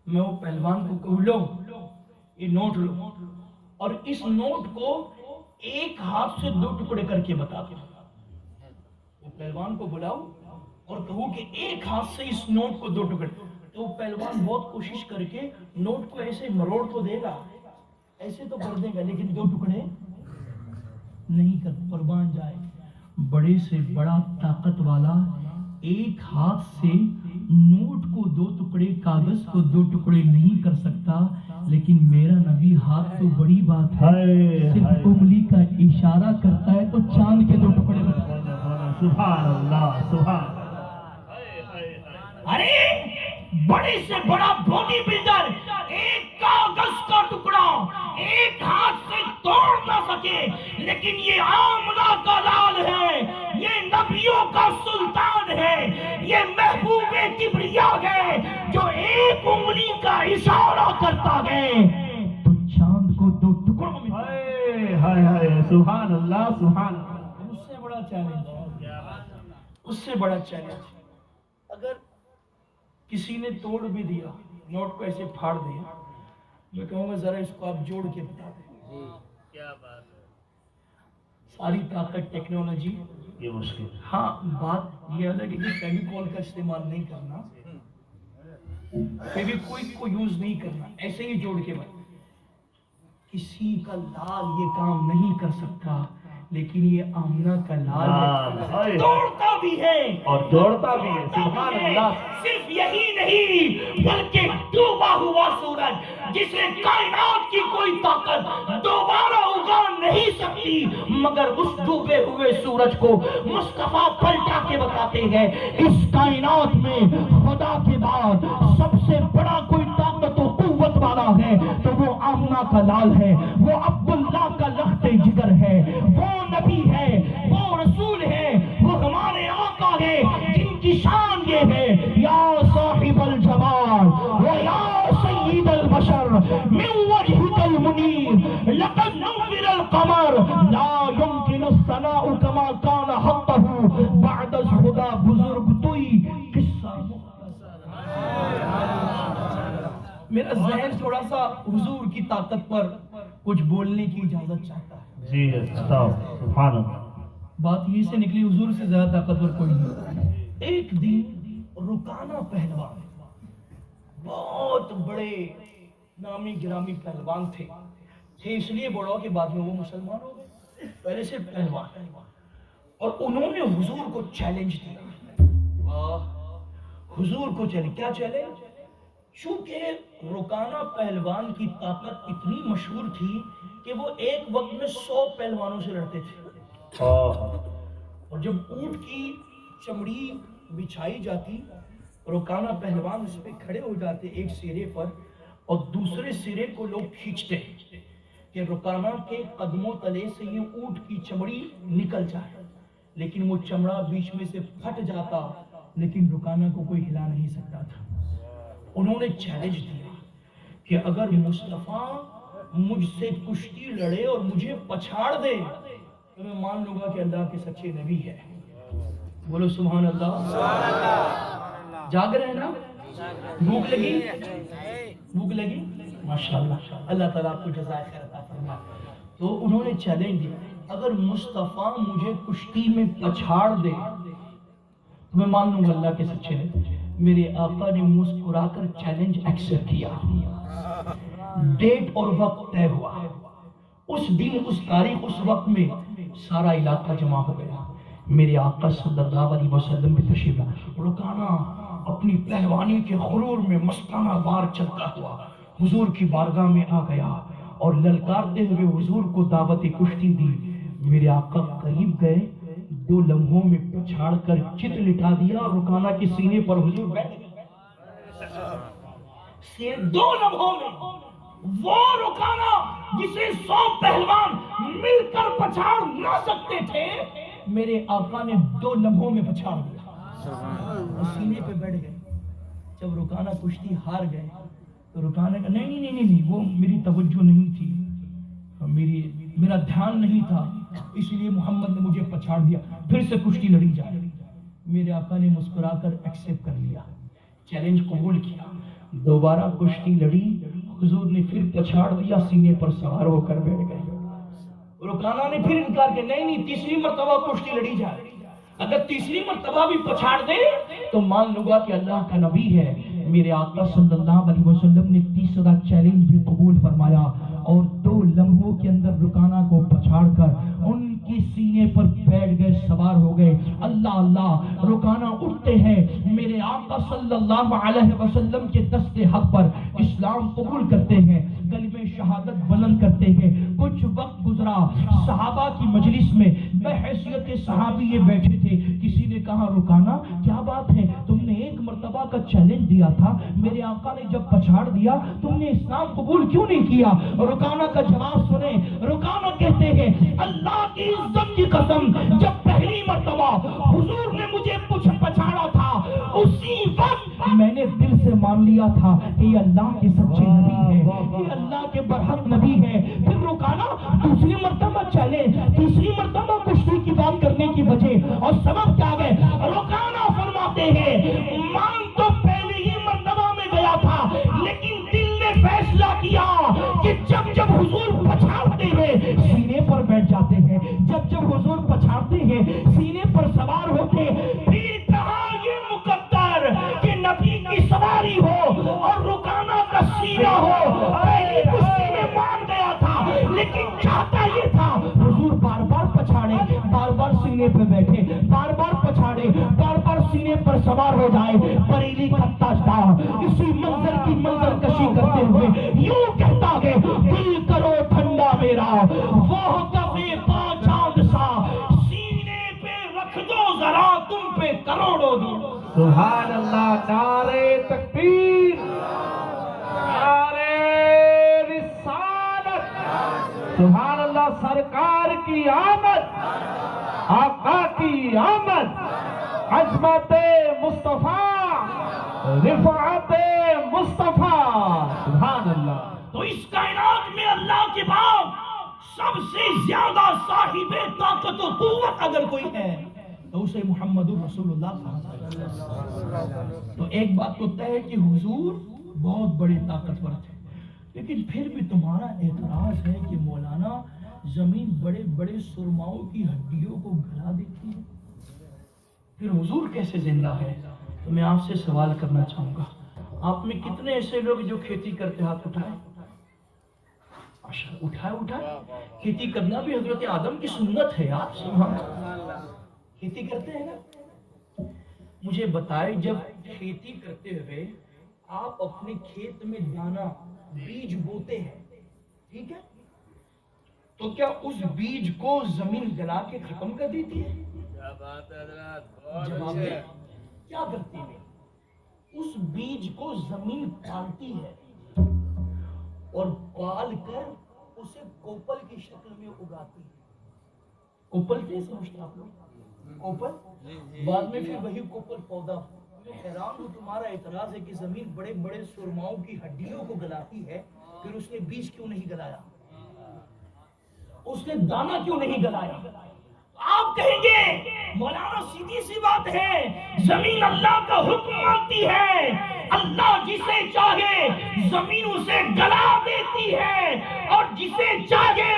میں وہ پہلوان کو کہوں لو یہ نوٹ لو، اور اس نوٹ کو ایک ہاتھ سے 2 ٹکڑے کر کے بتا دو۔ وہ پہلوان کو بلاؤ اور کہو کہ ایک ہاتھ سے اس نوٹ کو 2 ٹکڑے، تو وہ پہلوان بہت کوشش کر کے نوٹ کو ایسے مروڑ تو دے گا، ایسے تو کر دے گا، لیکن 2 ٹکڑے نہیں کر، قربان جائے۔ بڑے سے بڑا طاقت والا ایک ہاتھ سے نوٹ کو 2 ٹکڑے، کاغذ کو 2 ٹکڑے نہیں کر سکتا، لیکن میرا نبی ہاتھ تو بڑی بات ہے، صرف انگلی کا اشارہ کرتا ہے تو چاند کے 2 ٹکڑے بتا دیتا۔ سبحان اللہ، سبحان۔ ارے بڑے سے بڑا باڈی بلڈر ایک کاغذ کا ٹکڑا ایک ہاتھ سے توڑ نہ سکے، لیکن یہ آمنہ کا لال ہے، یہ نبیوں کا سلطان ہے، یہ محبوب کبریا ہے، جو ایک انگلی کا اشارہ کرتا ہے تو چاند کو 2 ٹکڑوں میں۔ ہائے ہائے، سبحان اللہ، سبحان اللہ۔ اس سے بڑا چیلنج، اس سے بڑا چیلنج، اگر کسی نے توڑ بھی دیا، نوٹ کو ایسے پھاڑ دیا، میں کہوں گا ذرا اس کو آپ جوڑ کے بتا دیں۔ کیا بات ہے، ساری طاقت ٹیکنالوجی، یہ مشکل ہے۔ ہاں بات یہ الگ ہے کہ فیویکول کا استعمال نہیں کرنا، فیویکوئک کو یوز نہیں کرنا، ایسے ہی جوڑ کے بتا۔ کسی کا لال یہ کام نہیں کر سکتا، لیکن یہ آمنہ کا لال ہے، دوڑتا بھی ہے اور دوڑتا بھی ہے، سبحان اللہ۔ صرف یہی نہیں بلکہ ڈوبا ہوا سورج جسے کائنات کی کوئی طاقت دوبارہ اگا نہیں سکتی، مگر اس ڈوبے ہوئے سورج کو مصطفیٰ پلٹا کے بتاتے ہیں اس کائنات میں خدا کے بعد سب سے بڑا کوئی طاقت و قوت والا ہے تو وہ آمنہ کا لال ہے، وہ عبداللہ کا لخت جگر ہے، وہ نبی ہے، وہ رسول ہے، وہ ہمارے آقا ہے، جن کی شان یہ ہے یا صاحب الجمال و یا سید البشر من وجهك المنیر لقد نور القمر لا يمكن الثناء كما كان حقه بعد از خدا بزرگ توئی قصہ۔ میرا ذہن تھوڑا سا حضور کی طاقت پر کچھ بولنے کی اجازت چاہتا ہے۔ جی بتاؤ، سبحان اللہ۔ بات یہ سے نکلی حضور سے زیادہ طاقتور کوئی نہیں۔ ایک دن رکانہ پہلوان بہت بڑے نامی گرامی پہلوان تھے اس لیے بڑا کہ بعد میں وہ مسلمان ہو گئے، پہلے سے پہلوان، اور انہوں نے حضور کو چیلنج دیا۔ واہ، حضور کو چیلنج، کیا چیلنج؟ چونکہ رکانہ پہلوان کی طاقت اتنی مشہور تھی کہ وہ ایک وقت میں 100 پہلوانوں سے لڑتے تھے، اور جب اونٹ کی چمڑی بچھائی جاتی، رکانہ پہلوان اس پہ کھڑے ہو جاتے ایک سرے پر، اور دوسرے سرے کو لوگ کھینچتے کہ رکانہ کے قدموں تلے سے یہ اونٹ کی چمڑی نکل جائے، لیکن وہ چمڑا بیچ میں سے پھٹ جاتا، لیکن رکانہ کو کوئی ہلا نہیں سکتا تھا۔ انہوں نے چیلنج دیا کہ اگر مصطفیٰ مجھ سے کشتی لڑے اور مجھے پچھاڑ دے تو میں مان لوں گا کہ اللہ کے سچے نبی ہے۔ بولو سبحان اللہ۔ جاگ رہے ہیں نا؟ بھوک لگی؟ بھوک لگی؟ ماشاءاللہ، اللہ تعالیٰ آپ کو جزائے خیر عطا فرمائے۔ تو انہوں نے چیلنج دیا، اگر مصطفیٰ مجھے کشتی میں پچھاڑ دے تو میں مان لوں گا اللہ کے سچے نبی۔ میرے آقا نے مسکرا کر چیلنج ایکسپٹ کیا۔ ڈیٹ اور وقت طے ہوا، اس دن، اس تاریخ، اس وقت میں سارا علاقہ جمع ہو گیا۔ میرے آقا صلی اللہ علیہ وسلم بھی تشریف لائے۔ رکانہ اپنی پہلوانی کے غرور میں مستانہ وار چلتا ہوا حضور کی بارگاہ میں آ گیا اور للکارتے ہوئے حضور کو دعوت کشتی دی۔ میرے آقا قریب گئے، 2 لمحوں میں پچھاڑ کر چت لٹا دیا اور رکانہ کے سینے پر حضور بیٹھ گئے۔ 2 لمحوں میں وہ رکانہ جسے 100 پہلوان مل کر پچھاڑ نہ سکتے تھے، میرے آقا نے 2 لمحوں میں پچھاڑ دیا اور سینے پہ بیٹھ گئے۔ جب رکانہ کشتی ہار گئے تو رکانہ کہا نہیں، وہ میری توجہ نہیں تھی، میرا دھیان نہیں تھا، اس لیے محمد نے مجھے پچھاڑ دیا، پھر سے کشتی لڑی جائے۔ میرے آقا نے مسکرا کر ایکسپٹ کر لیا، چیلنج قبول کیا۔ دوبارہ کشتی لڑی، حضور نے پھر پچھاڑ دیا، سینے پر سوار ہو کر بیٹھ گئے۔ رکانہ نے پھر انکار کیا، نہیں، تیسری مرتبہ کشتی لڑی جائے، اگر تیسری مرتبہ بھی پچھاڑ دے تو مان لوں گا کہ اللہ کا نبی ہے۔ میرے آقا صلی اللہ علیہ وسلم نے تیسرا چیلنج بھی قبول فرمایا اور 2 لمحوں کے اندر رکانہ کو پچھاڑ کر ان کی سینے پر بیٹھ گئے، سوار ہو گئے۔ اللہ اللہ، رکانہ اٹھتے ہیں، میرے آقا صلی اللہ علیہ وسلم کے دست حق پر اسلام قبول کرتے ہیں، کلمہ شہادت بلند کرتے ہیں۔ کچھ وقت گزرا، صحابہ کی مجلس میں بحیثیت صحابی یہ بیٹھے تھے، کسی نے کہا رکانہ کیا بات ہے، تم نے 1 مرتبہ کا چیلنج دیا تھا، میرے آقا نے جب پچھاڑ دیا تم نے اسلام قبول کیوں نہیں کیا؟ رکانہ کا جواب سنیں، رکانہ کہتے ہیں اللہ کی عزت کی قسم، جب پہلی مرتبہ حضور نے مجھے پچھاڑا تھا اسی وقت میں نے دل سے مان لیا تھا کہ یہ اللہ کے سچے نبی ہے، یہ اللہ کے برحق نبی ہے۔ پھر رکانہ دوسری مرتبہ چلے، تیسری مرتبہ کشتی کی بات کرنے کی وجہ اور سبب کیا ہے؟ رکانہ فرماتے ہیں مان تو پہلی ہی مرتبہ میں گیا تھا، لیکن دل نے فیصلہ کیا کہ جب حضور پچھاڑتے ہیں سینے پر بیٹھ جاتے ہیں، جب حضور پچھاڑتے ہیں سینے پر سوار ہوتے، پھر کہا یہ مقدر کہ نبی کی سواری ہو اور رکانہ کا سینہ ہو۔ پہلی کشتی میں مان گیا تھا، لیکن چاہتا یہ تھا حضور بار بار پچھاڑے، بار بار سینے پہ بیٹھے، بار بار پچھاڑے، بار بار سینے پر سوار ہو جائے۔ بریلی کھتا تھا، اسی منظر کی منظر کشی کرتے ہوئے یوں کہتا ہے دل کرو ٹھنڈا میرا، وہ کفے پا چاند سا، سینے پہ رکھ دو ذرا تم پہ کروڑوں دو۔ سبحان اللہ، نعرہ تکبیر، نعرہ رسالت، سبحان اللہ، سرکار کی آمد، آقا کی آمد، عظمت مصطفیٰ، رفعت مصطفیٰ، سبحان اللہ۔ تو اس کائنات میں اللہ کے بعد سب سے زیادہ صاحب طاقت و قوت اگر کوئی ہے تو اسے محمد رسول اللہ کہا جاتا ہے۔ تو ایک بات تو طے ہے کہ حضور بہت بڑے طاقتور تھے، لیکن پھر بھی تمہارا اعتراض ہے کہ مولانا زمین بڑے بڑے سرماؤں کی ہڈیوں کو گلا دیتی ہے، پھر حضور کیسے زندہ ہے؟ تو میں آپ سے سوال کرنا چاہوں گا، آپ میں کتنے ایسے لوگ جو کھیتی کرتے ہاتھ اٹھائے؟ اٹھائے کھیتی کرنا بھی حضرت آدم کی سنت ہے یار. سبحان اللہ. کھیتی کرتے ہیں نا؟ مجھے بتائے جب کھیتی کرتے ہوئے آپ اپنے کھیت میں دانا بیج بوتے ہیں، ٹھیک ہے، تو کیا اس بیج کو زمین گلا کے ختم کر دیتی ہے؟ جواب دیں، کیا کرتی ہے؟ اس بیج کو زمین پالتی ہے اور پال کر اسے کوپل کی شکل میں اگاتی ہے. کوپل کیا سمجھتے آپ لوگ؟ کوپل بعد میں پھر وہی کوپل پودا. میں حیران ہوں تمہارا اعتراض ہے کہ زمین بڑے بڑے سرماؤں کی ہڈیوں کو گلاتی ہے، پھر اس نے بیج کیوں نہیں گلایا؟ اس نے دانا کیوں نہیں گلایا؟ آپ کہیں گے مولانا سیدھی سی بات ہے، زمین اللہ کا حکم مانتی ہے، اللہ جسے چاہے زمین اسے گلا دیتی ہے اور جسے چاہے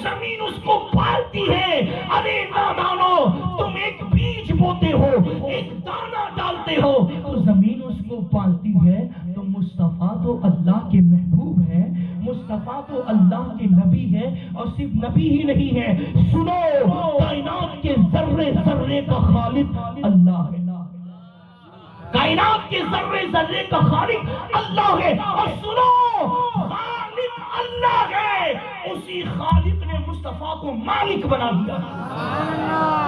زمین اس کو پالتی ہے. ارے نادانو، تم ایک بیج بوتے ہو، ایک دانا ڈالتے ہو تو زمین اس کو پالتی ہے. تو مصطفیٰ تو اللہ کے محبوب ہے، مصطفیٰ تو اللہ کے نبی ہے، اور صرف نبی ہی نہیں ہے، سنو کائنات کے ذرے ذرے کا خالق اللہ ہے. کائنات کے ذرے ذرے کا خالق اللہ ہے. اور سنو خالق اللہ ہے، اسی خالق نے مصطفیٰ کو مالک بنا دیا.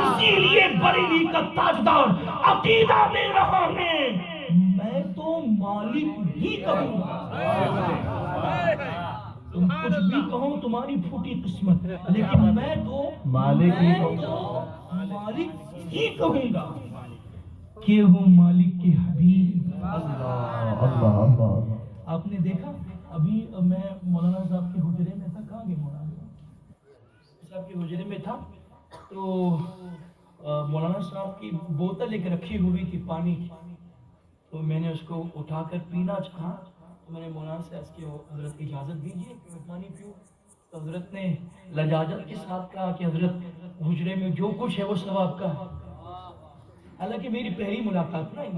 اسی لیے بریلی کا تاجدار عقیدہ دے رہا ہے، میں تو مالک ہی کہوں گا. تم کچھ بھی کہو تمہاری پھوٹی قسمت، لیکن میں تو مالک ہی کہوں گا کہ ہوں مالک کے حبیب. اللہ اللہ اللہ. آپ نے دیکھا ابھی میں مولانا صاحب کے حجرے میں تھا. کہاں گئے مولانا صاحب کے حجرے میں تھا تو مولانا صاحب کی بوتل ایک رکھی ہوئی تھی پانی کی، تو میں نے اس کو اٹھا کر پینا چاہا. تو میں نے مولانا سے عرض کیا حضرت اجازت دیجیے کہ میں پانی پیوں. تو حضرت نے لجاجت کے ساتھ کہا کہ حضرت حجرے میں جو کچھ ہے وہ سب آپ کا ہے. حالانکہ میری پہلی ملاقات نا ان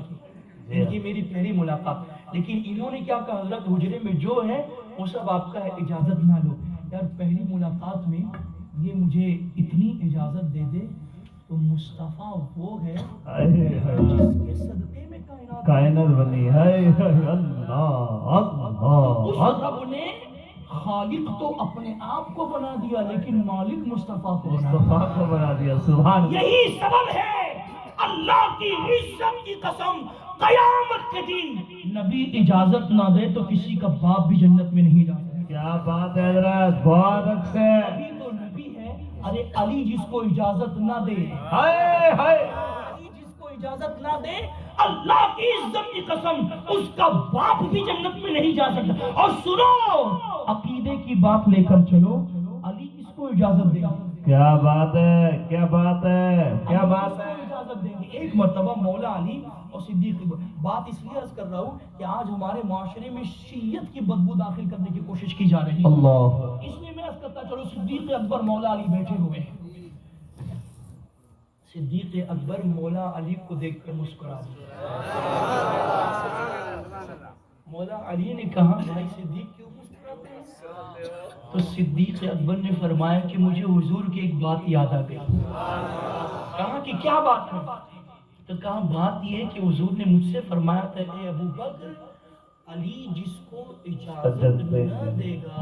کی میری پہلی ملاقات، لیکن انہوں نے کیا کہا حضرت حجرے میں جو ہے وہ سب آپ کا ہے، اجازت نہ لو. یار پہلی ملاقات میں یہ مجھے اتنی اجازت دے دے تو مصطفیٰ وہ ہے جس کے صدقے میں کائنات بنی ہے. اللہ اللہ. اس رب نے خالق تو اپنے آپ کو بنا دیا لیکن مالک مصطفیٰ کو بنا دیا. سبحان اللہ. یہی سبب ہے اللہ کی عزت کی قسم قیامت کے دن نبی اجازت نہ دے تو کسی کا باپ بھی جنت میں نہیں جا سکتا. کیا بات ہے حضرت، بہت اچھے. نبی تو نبی ہے. ارے علی جس کو اجازت نہ دے، علی جس کو اجازت نہ دے، اللہ کی عزت کی قسم اس کا باپ بھی جنت میں نہیں جا سکتا. اور سنو عقیدے کی بات لے کر چلو، علی کس کو اجازت دے گا؟ کیا بات ہے، کیا بات ہے، کیا بات ہے. اجازت دیں گے. ایک مرتبہ مولا علی اور صدیق، بات اس لیے عرض کر رہا ہوں کہ آج ہمارے معاشرے میں شیعت کی بدبو داخل کرنے کی کوشش کی جا رہی ہے. اللہ. اس لیے میں عرض کرتا چلو صدیق اکبر مولا علی بیٹھے ہوئے ہیں. صدیق اکبر مولا علی کو دیکھ کر مسکرا دیا. مولا علی نے کہا بھائی صدیق کیوں مسکراتے ہیں؟ تو صدیق اکبر نے فرمایا کہ مجھے حضور کی ایک بات یاد آ گئی. کہا کہ کیا بات ہے؟ تو کہا بات یہ ہے کہ حضور نے مجھ سے فرمایا تھا اے ابو بکر، علی جس کو اجازت نہ دے گا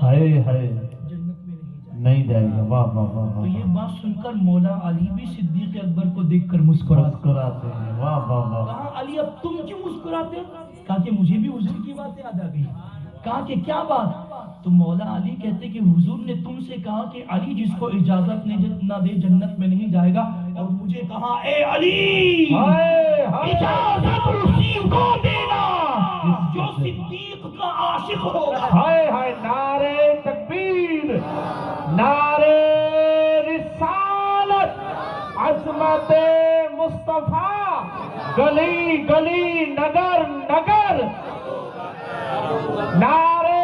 جنت میں نہیں جائے گا. واہ واہ واہ. تو یہ بات سن کر مولا علی بھی صدیق اکبر کو دیکھ کر مسکراتے ہیں. واہ واہ واہ. کہا علی اب تم کیوں مسکراتے؟ کہا کہ مجھے بھی حضور کی بات یاد آ گئی. کہا کہ کیا بات؟ تو مولا علی کہتے کہ حضور نے تم سے کہا کہ علی جس کو اجازت نہ دے جنت میں نہیں جائے گا، اور مجھے کہا اے علی اجازت اسی کو دینا جو صدیق کا عاشق ہوگا. ہائے ہائے. نعرے تکبیر، نعرے رسالت، عظمت مصطفیٰ، گلی گلی نگر نگر، نعرے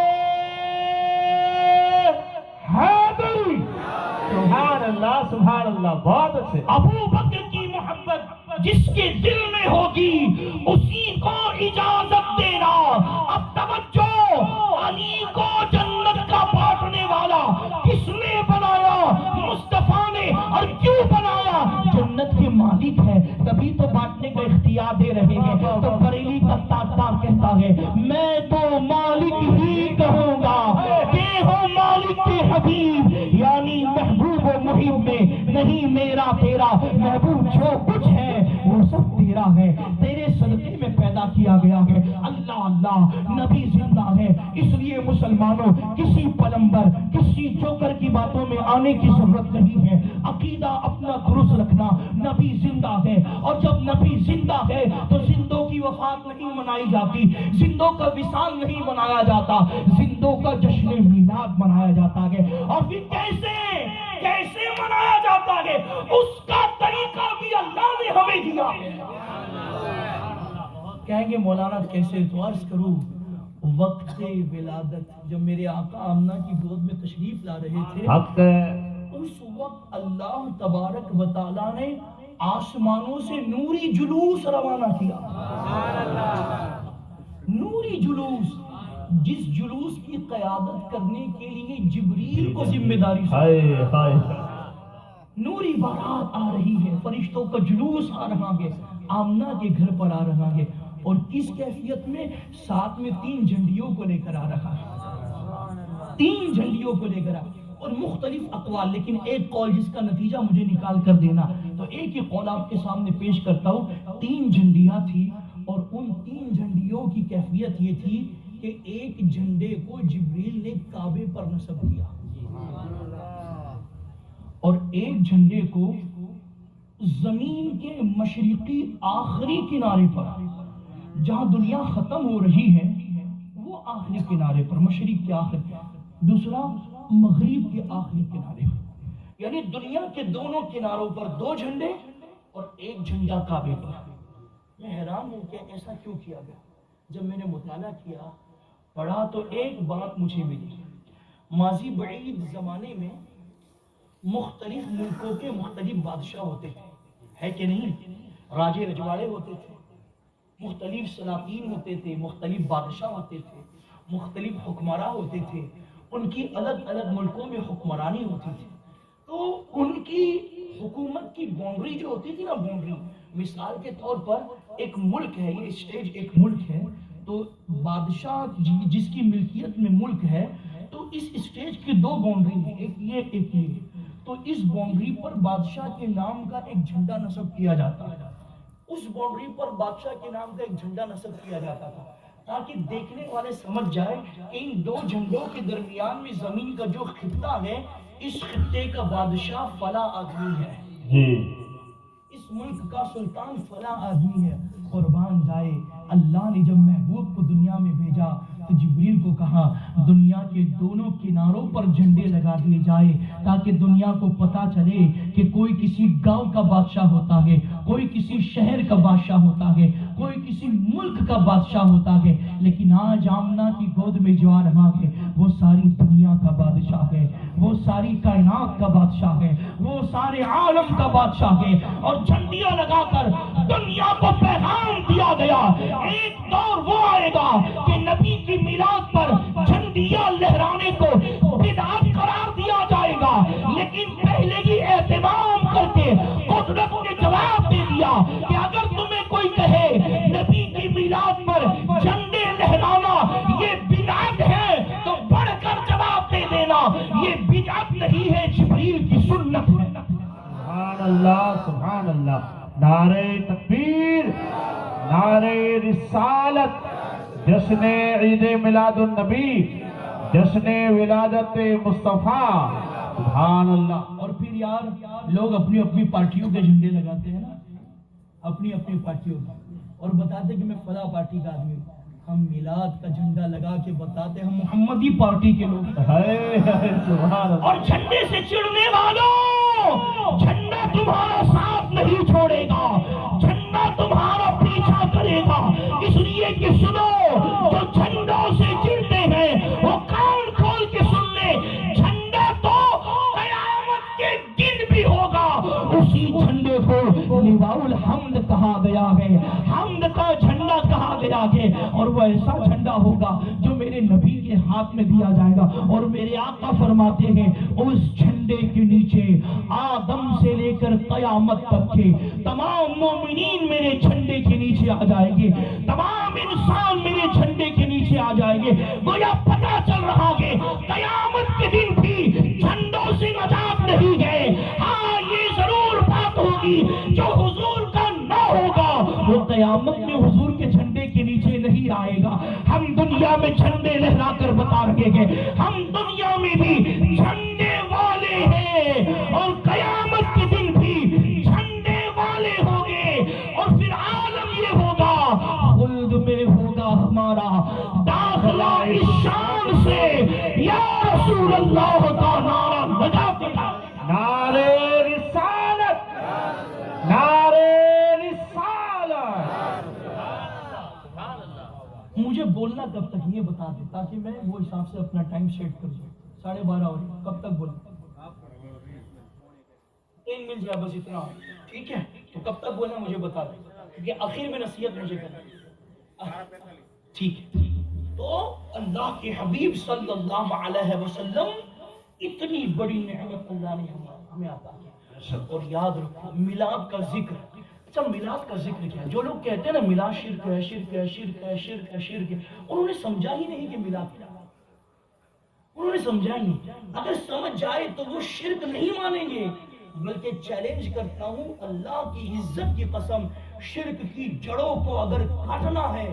حیدری. سبحان اللہ سبحان اللہ. بہت اچھے. ابو بکر کی محبت جس کے دل میں ہوگی اسی کو اجازت دینا صادق ہے تبھی تو بانٹنے کا اختیار دے رہے ہیں. تو بریلی کا تاجدار کہتا ہے میں تو مالک ہی کہوں گا کہ ہو مالک کے حبیب، یعنی محبوب و محب میں نہیں میرا تیرا. محبوب جو کچھ ہے وہ سب تیرا ہے، تیرے صدقے میں پیدا کیا گیا ہے. اللہ اللہ، نبی زندہ ہے. اس لیے مسلمانوں کسی پلمبر کسی چوکر کی باتوں میں آنے کی ضرورت نہیں ہے. عقیدہ اپنا درست رکھنا. نبی زندہ ہے، اور جب نبی زندہ ہے تو زندوں کی وفات نہیں منائی جاتی، زندوں کا وصال نہیں منایا جاتا، زندوں کا جشن میلاد منایا جاتا ہے. اور پھر کیسے منایا جاتا ہے اس کا طریقہ بھی اللہ نے ہمیں دیا ہے. کہیں گے مولانا کیسے؟ تو عرض کروں، وقت ولادت جب میرے آقا آمنہ کی گود میں تشریف لا رہے تھے، حق اس وقت اللہ تبارک و تعالیٰ نے آسمانوں سے نوری جلوس روانہ کیا. نوری جلوس، جس جلوس کی قیادت کرنے کے لیے جبریل کو ذمہ داری نوری بارات آ رہی ہے، فرشتوں کا جلوس آ رہا ہے، آمنہ کے گھر پر آ رہا ہے. اور کس کیفیت میں؟ ساتھ میں 3 جھنڈیوں کو لے کر آ رہا ہے. 3 جھنڈیوں کو لے کر آ، اور مختلف اقوال، لیکن ایک قول جس کا نتیجہ مجھے نکال کر دینا، تو ایک ہی قول آپ کے سامنے پیش کرتا ہوں. 3 جھنڈیاں تھی، اور ان 3 جھنڈیوں کی کیفیت یہ تھی کہ ایک جھنڈے کو جبریل نے کعبے پر نصب کیا، اور ایک جھنڈے کو زمین کے مشرقی آخری کنارے پر، جہاں دنیا ختم ہو رہی ہے وہ آخری کنارے پر، مشرق کے آخر، دوسرا مغرب کے آخری کنارے پر، یعنی دنیا کے دونوں کناروں پر 2 جھنڈے اور ایک جھنڈا کعبے پر. میں حیران ہوں کہ ایسا کیوں کیا گیا. جب میں نے مطالعہ کیا، پڑھا، تو ایک بات مجھے ملی. ماضی بعید زمانے میں مختلف ملکوں کے مختلف بادشاہ ہوتے تھے، ہے کہ نہیں؟ راجے رجواڑے ہوتے تھے، مختلف سلاطین ہوتے تھے، مختلف بادشاہ ہوتے تھے، مختلف حکمراں ہوتے تھے، ان کی الگ الگ ملکوں میں حکمرانی ہوتی تھی. تو ان کی حکومت کی باؤنڈری جو ہوتی تھی نا، باؤنڈری، مثال کے طور پر ایک ملک ہے، یہ اسٹیج ایک ملک ہے، تو بادشاہ جس کی ملکیت میں ملک ہے، تو اس اسٹیج کی 2 باؤنڈری ہیں، ایک یہ ایک یہ. تو اس باؤنڈری پر بادشاہ کے نام کا ایک جھنڈا نصب کیا جاتا ہے. اس باؤنڈری پر بادشاہ کے نام کا ایک جھنڈا نصب کیا جاتا تھا، تاکہ دیکھنے والے سمجھ جائے کہ ان 2 جھنڈوں کے درمیان میں زمین کا جو خطہ ہے، اس خطے کا بادشاہ فلاں آدمی ہے، اس ملک کا سلطان فلاں آدمی ہے. قربان جائے، اللہ نے جب محبوب کو دنیا میں بھیجا تو جبریل کو کہا دنیا کے دونوں کناروں پر جھنڈے لگا دیے جائے، تاکہ دنیا کو پتا چلے کہ کوئی کسی گاؤں کا بادشاہ ہوتا ہے، کوئی کسی شہر کا بادشاہ ہوتا ہے، کوئی کسی ملک کا بادشاہ ہوتا ہے، لیکن آج آمنہ کی گود میں جو آ رہا ہے وہ ساری دنیا کا بادشاہ ہے، وہ ساری کائنات کا بادشاہ ہے، وہ سارے عالم کا بادشاہ ہے. اور جھنڈیاں لگا کر دنیا کو پیغام دیا گیا، ایک دور وہ آئے گا کہ نبی کی میلاد پر جھنڈیاں لہرانے کو بدعت قرار دیا جائے گا، لیکن پہلے ہی اہتمام کر کے قدرت نے جواب دے دیا کہ اگر تمہیں کوئی کہے نبی کی میلاد پر جھنڈے لہرانا یہ بدعت ہے، تو بڑھ کر جواب دے دینا یہ بدعت نہیں ہے، جبریل کی سنت ہے. سبحان اللہ، سبحان اللہ. نعرہ تکبیر، نعرہ رسالت. جشن عید میلاد النبی، جشن ولادت مصطفیٰ. سبحان اللہ. اور پھر یار لوگ اپنی اپنی پارٹیوں کے جھنڈے لگاتے ہیں نا، اپنی اپنی پارٹیوں کا، اور بتاتے کہ میں فلاں پارٹی کا آدمی ہوں. ہم میلاد کا جھنڈا لگا کے بتاتے ہم محمدی پارٹی کے لوگ. سبحان اللہ. اور جھنڈے سے چڑھنے والوں، جھنڈا تمہارا ساتھ نہیں چھوڑے گا، جھنڈا تمہارا پیچھا کرے گا. اس لیے کہ سنو، جو جھنڈوں سے چڑھتے ہیں وہ کان کھول کے سن لے، جھنڈا تو قیامت کے دن بھی ہوگا. اسی جھنڈے کو لواء الحمد کہا گیا ہے، حمد کا جھنڈا کہا گیا ہے. اور وہ ایسا جھنڈا ہوگا جو میرے نبی کے ہاتھ ہاتھ میں دیا جائے گا، اور میرے آقا فرماتے ہیں اس جھنڈے کے نیچے آدم سے لے کر قیامت تک کے تمام مومنین میرے جھنڈے کے نیچے آ جائیں گے، تمام انسان میرے جھنڈے کے نیچے آ جائیں گے۔ گویا پتہ چل رہا کہ قیامت کے دن بھی جھنڈوں سے نجات نہیں ہے۔ ہاں یہ ضرور بات ہوگی، جو حضور کا نہ ہوگا وہ قیامت میں حضور کے جھنڈے کے نیچے نہیں آئے گا۔ ہم دنیا میں جھنڈے لہرا کر بتا رہے ہیں ہم دنیا میں بھی جھنڈے والے ہیں، اور قیامت کے دن بھی جھنڈے والے ہوں گے، اور پھر عالم یہ ہوگا، خلد میں ہوگا ہمارا داخلہ اس شان سے یا رسول اللہ کا نعرہ لگا دیا۔ نعرے رسالت، نعرے رسالت۔ مجھے بولنا کب تک یہ بتا دے تاکہ میں وہ حساب سے اپنا ٹائم سیٹ کر دوں۔ 12:30 ہو رہی، کب تک بولنا؟ 3 منٹ یا بس اتنا، ٹھیک ہے؟ تو کب تک بولنا مجھے بتا دیں، کیونکہ آخر میں نصیحت مجھے کرنا، ٹھیک ہے؟ تو اللہ کے حبیب صلی اللہ علیہ وسلم اتنی بڑی نعمت اللہ نے ہمیں عطا کی۔ اور یاد رکھو میلاد کا ذکر، اچھا میلاد کا ذکر کیا ہے؟ جو لوگ کہتے ہیں نا میلاد شرک ہے، شرک ہے، شرک ہے، شرک ہے، شرک ہے، انہوں نے سمجھا ہی نہیں کہ میلاد کیا ہے، انہوں نے سمجھا ہی نہیں۔ اگر سمجھ جائے تو وہ شرک نہیں مانیں گے، بلکہ چیلنج کرتا ہوں اللہ کی عزت کی قسم، شرک کی جڑوں کو اگر کاٹنا ہے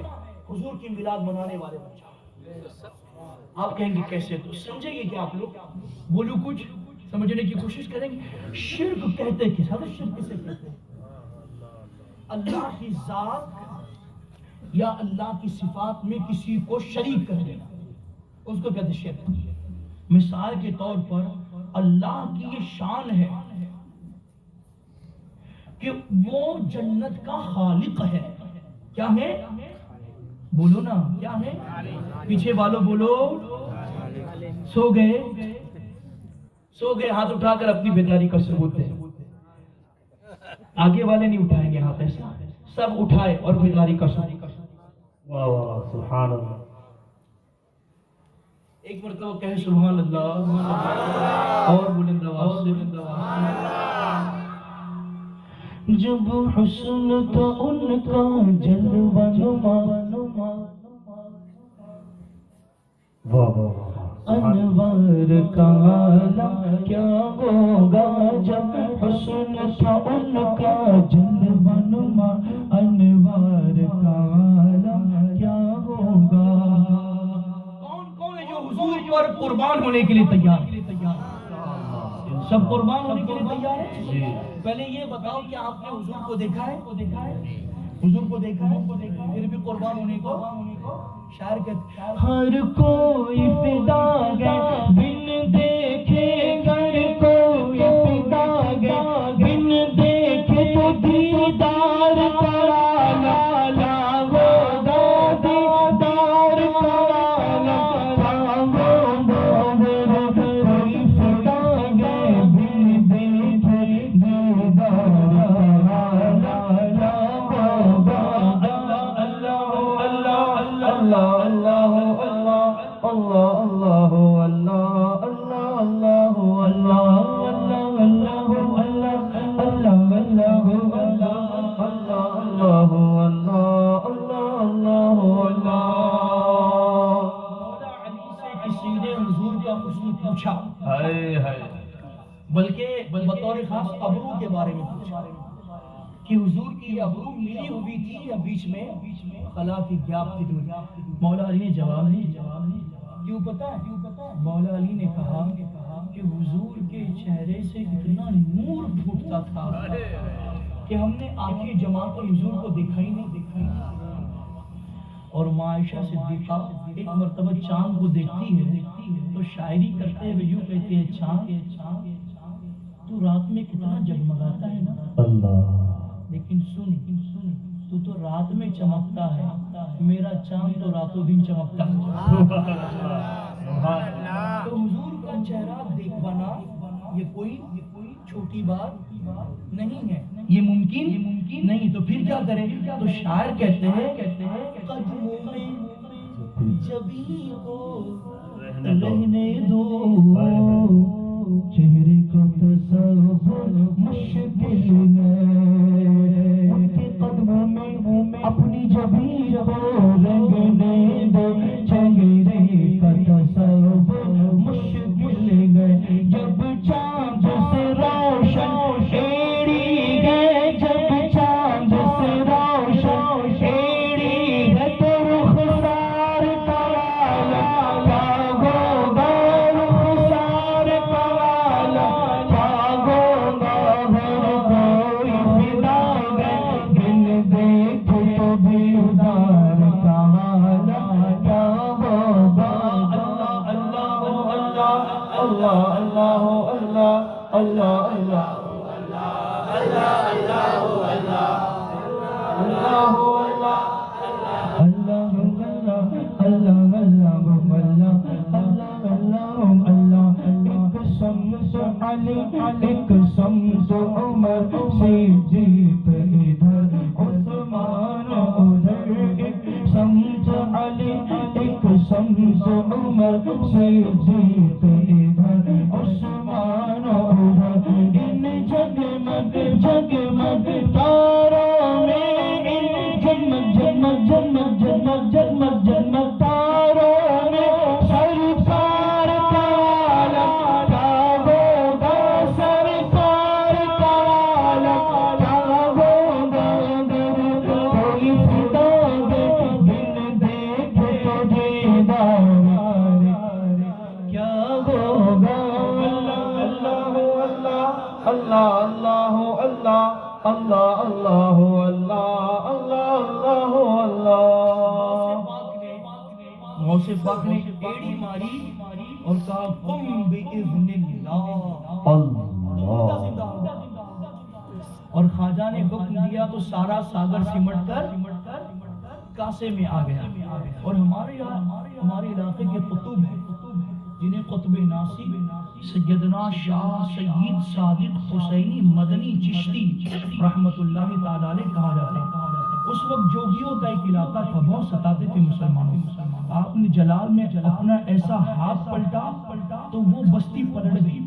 حضور کی میلاد منانے والے بن جاؤ۔ آپ کہیں گے کیسے؟ تو سمجھیں گے کہ آپ لوگ بولو کچھ سمجھنے کی کوشش کریں گے۔ شرک کہتے کس حضرت شرک کسے کہتے ہیں؟ اللہ کی ذات یا اللہ کی صفات میں کسی کو شریک کر دینا، اس کو کہتے ہیں شرک۔ مثال کے طور پر اللہ کی یہ شان ہے کہ وہ جنت کا خالق ہے۔ کیا ہے؟ بولو نا، کیا ہے؟ پیچھے والوں بولو۔ سو گئے ہاتھ اٹھا کر اپنی بیداری کا ثبوت دیں۔ آگے والے نہیں اٹھائیں گے ہاتھ، ایسا سب اٹھائے اور بیداری کا ثبوت۔ واہ واہ، سبحان اللہ۔ ایک مرتبہ کہے سبحان اللہ، اور بلند آواز سے۔ جب حسن تو ان کا جلوہ نما، واہ واہ واہ، انوار کا عالم کیا ہوگا جب حسن تھا ان کا جلوہ نما، انوار کا عالم کیا ہوگا۔ کون ہے جو حضور پر قربان ہونے کے لیے تیار؟ سب قربان ہونے کے لیے تیار ہے؟ پہلے یہ بتاؤ کہ آپ نے حضور کو دیکھا ہے؟ حضور کو دیکھا ہے پھر بھی قربان ہونے کو؟ شاعر کہتے ہر کوئی فدا گیا بن دیکھے، گر کوئی فدا گیا بن دیکھے تو دیدار کرانا، لاغو دیدار کرانا، کوئی فدا گیا بن دیکھے دیدار کرانا، بلکہ بطور خاص ابرو کے بارے میں پوچھا کہ حضور کی ابرو ملی ہوئی تھی یا بیچ میں خلا کی گیپ تھی دور؟ مولا علی نے جواب نہیں۔ کیوں پتہ ہے؟ مولا علی نے کہا کہ حضور کے چہرے سے اتنا نور پھوٹتا تھا کہ ہم نے آنکھیں جما کر حضور کو دیکھا ہی نہیں۔ اور عائشہ صدیقہ ایک مرتبہ چاند کو دیکھتی ہے تو شاعری کرتے ہوئے یوں کہتی ہے، چاند تو رات میں کتنا جگمگاتا ہے نا اللہ، لیکن سن تو رات میں چمکتا ہے، میرا چاند تو راتوں دن چمکتا ہے۔ تو حضور کا چہرہ دیکھ پانا یہ کوئی چھوٹی بات نہیں ہے، یہ ممکن نہیں، تو پھر کیا کریں؟ تو شاعر کہتے ہیں قدموں میں جبھی کو رہنے دو چہرے کا تصور مشکل ہے، ان کے قدموں میں اپنی جبین کو رنگنے دو، چہرے کا تصور مشکل ہے، جب چاند سے روشن ایڑی ہے، جب چاند سے روشن ایڑی ہے تو رخسار کا والا کیا ہوگا، رخسار کا والا کیا ہوگا، ہر کوئی فدا ہے بن دیکھ تو دیدار کا والا کیا ہوگا۔ اللہ اللہ اللہ اللہ اللہ اللہ ایک سمت عمر صدیق ادھر عثمان ادھر، ایک سمت علی ایک سمت عمر صدیق ادھر عثمان ادھر، ان جگمگ جگمگ تاروں میں، ان جگمگ جگمگ جگمگ جگمگ جگمگ جگمگ تاروں میں سرکار کا والا کیا ہوگا، سرکار کا والا کیا ہوگا، کوئی فدا ہے بن دیکھے تو دیدار کیا ہوگا۔ اللہ اللہ اللہ اللہ اللہ اللہ اللہ اللہ غوث پاک نے ایڑی ماری اور کہا قم بإذن اللہ، اور خواجہ نے حکم دیا تو سارا ساگر سمٹ کر کاسے میں آ گیا۔ اور ہمارے علاقے کے قطب ہیں جنہیں قطب ناصب سیدنا شاہ سید صادق حسینی مدنی چشتی رحمت اللہ تعالی علیہ کہا جاتا ہے۔ اس وقت جوگیوں کا ایک علاقہ تھا، بہت ستاتے تھے مسلمانوں۔ آپ نے جلال میں اپنا ایسا ہاتھ پلٹا تو وہ بستی پلٹ گئی۔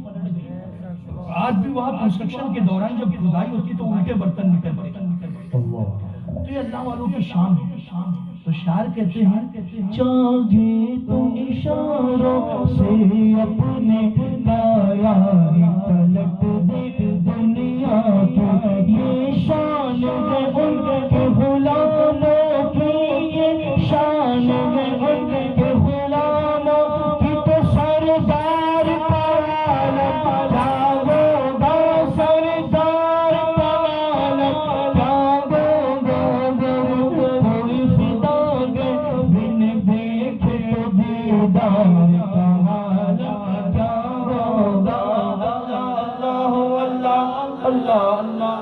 آج بھی وہاں کنسٹرکشن کے دوران جب کھدائی ہوتی تو الٹے برتن نکلتے، تو یہ اللہ والوں کی شان ہے۔ تو شاعر کہتے ہیں چاہے تو اشاروں سے اپنے کایا پلٹ دے دنیا کی، یہ شان ہے ان کے غلاموں کی، یہ شان ہے ان کے غلاموں کی، تو سردار کا والا کیا ہوگا، سردار کا والا کیا ہوگا، کوئی فدا ہے بن دیکھے تو دیدار کا والا کیا ہوگا۔ اللہ اللہ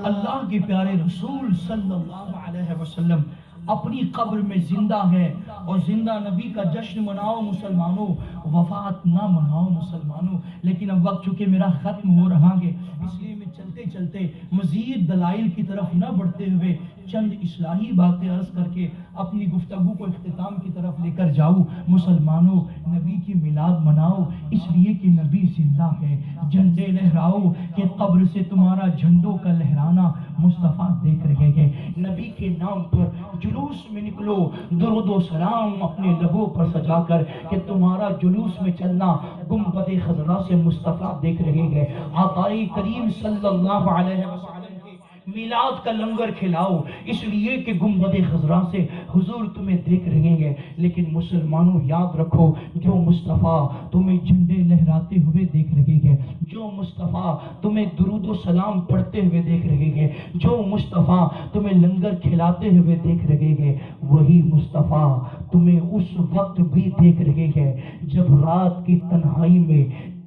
اللہ کے پیارے رسول صلی اللہ علیہ وسلم اپنی قبر میں زندہ ہے، اور زندہ نبی کا جشن مناؤ مسلمانوں، وفات نہ مناؤ مسلمانوں۔ لیکن اب وقت چونکہ میرا ختم ہو رہا ہے، اس لیے میں چلتے چلتے مزید دلائل کی طرف نہ بڑھتے ہوئے چند اصلاحی باتیں عرض کر کے اپنی گفتگو کو اختتام کی طرف لے کر جاؤں۔ مسلمانوں، نبی کی میلاد مناؤ اس لیے کہ نبی زندہ ہے، جھنڈے لہراؤ کہ قبر سے تمہارا جھنڈوں کا لہرانا مصطفیٰ دیکھ رہے ہیں۔ نبی کے نام پر جلوس میں نکلو، درود و سلام اپنے لبوں پر سجا کر کہ تمہارا جلوس میں چلنا گنبد خضرا سے مصطفیٰ دیکھ رہے ہیں۔ آقائے کریم صلی اللہ علیہ وسلم کے میلاد کا لنگر کھلاؤ اس لیے کہ گنبد خضرا سے حضور تمہیں دیکھ رہے ہیں۔ لیکن مسلمانوں یاد رکھو، جو مصطفیٰ تمہیں جھنڈے لہراتے ہوئے دیکھ رہے ہیں، جو مصطفیٰ تمہیں درود و سلام پڑھتے ہوئے دیکھ رہے ہیں، جو مصطفیٰ تمہیں لنگر کھلاتے ہوئے دیکھ رہے ہیں، وہی مصطفیٰ تمہیں اس وقت بھی دیکھ رہے ہیں جب رات کی تنہائی میں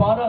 12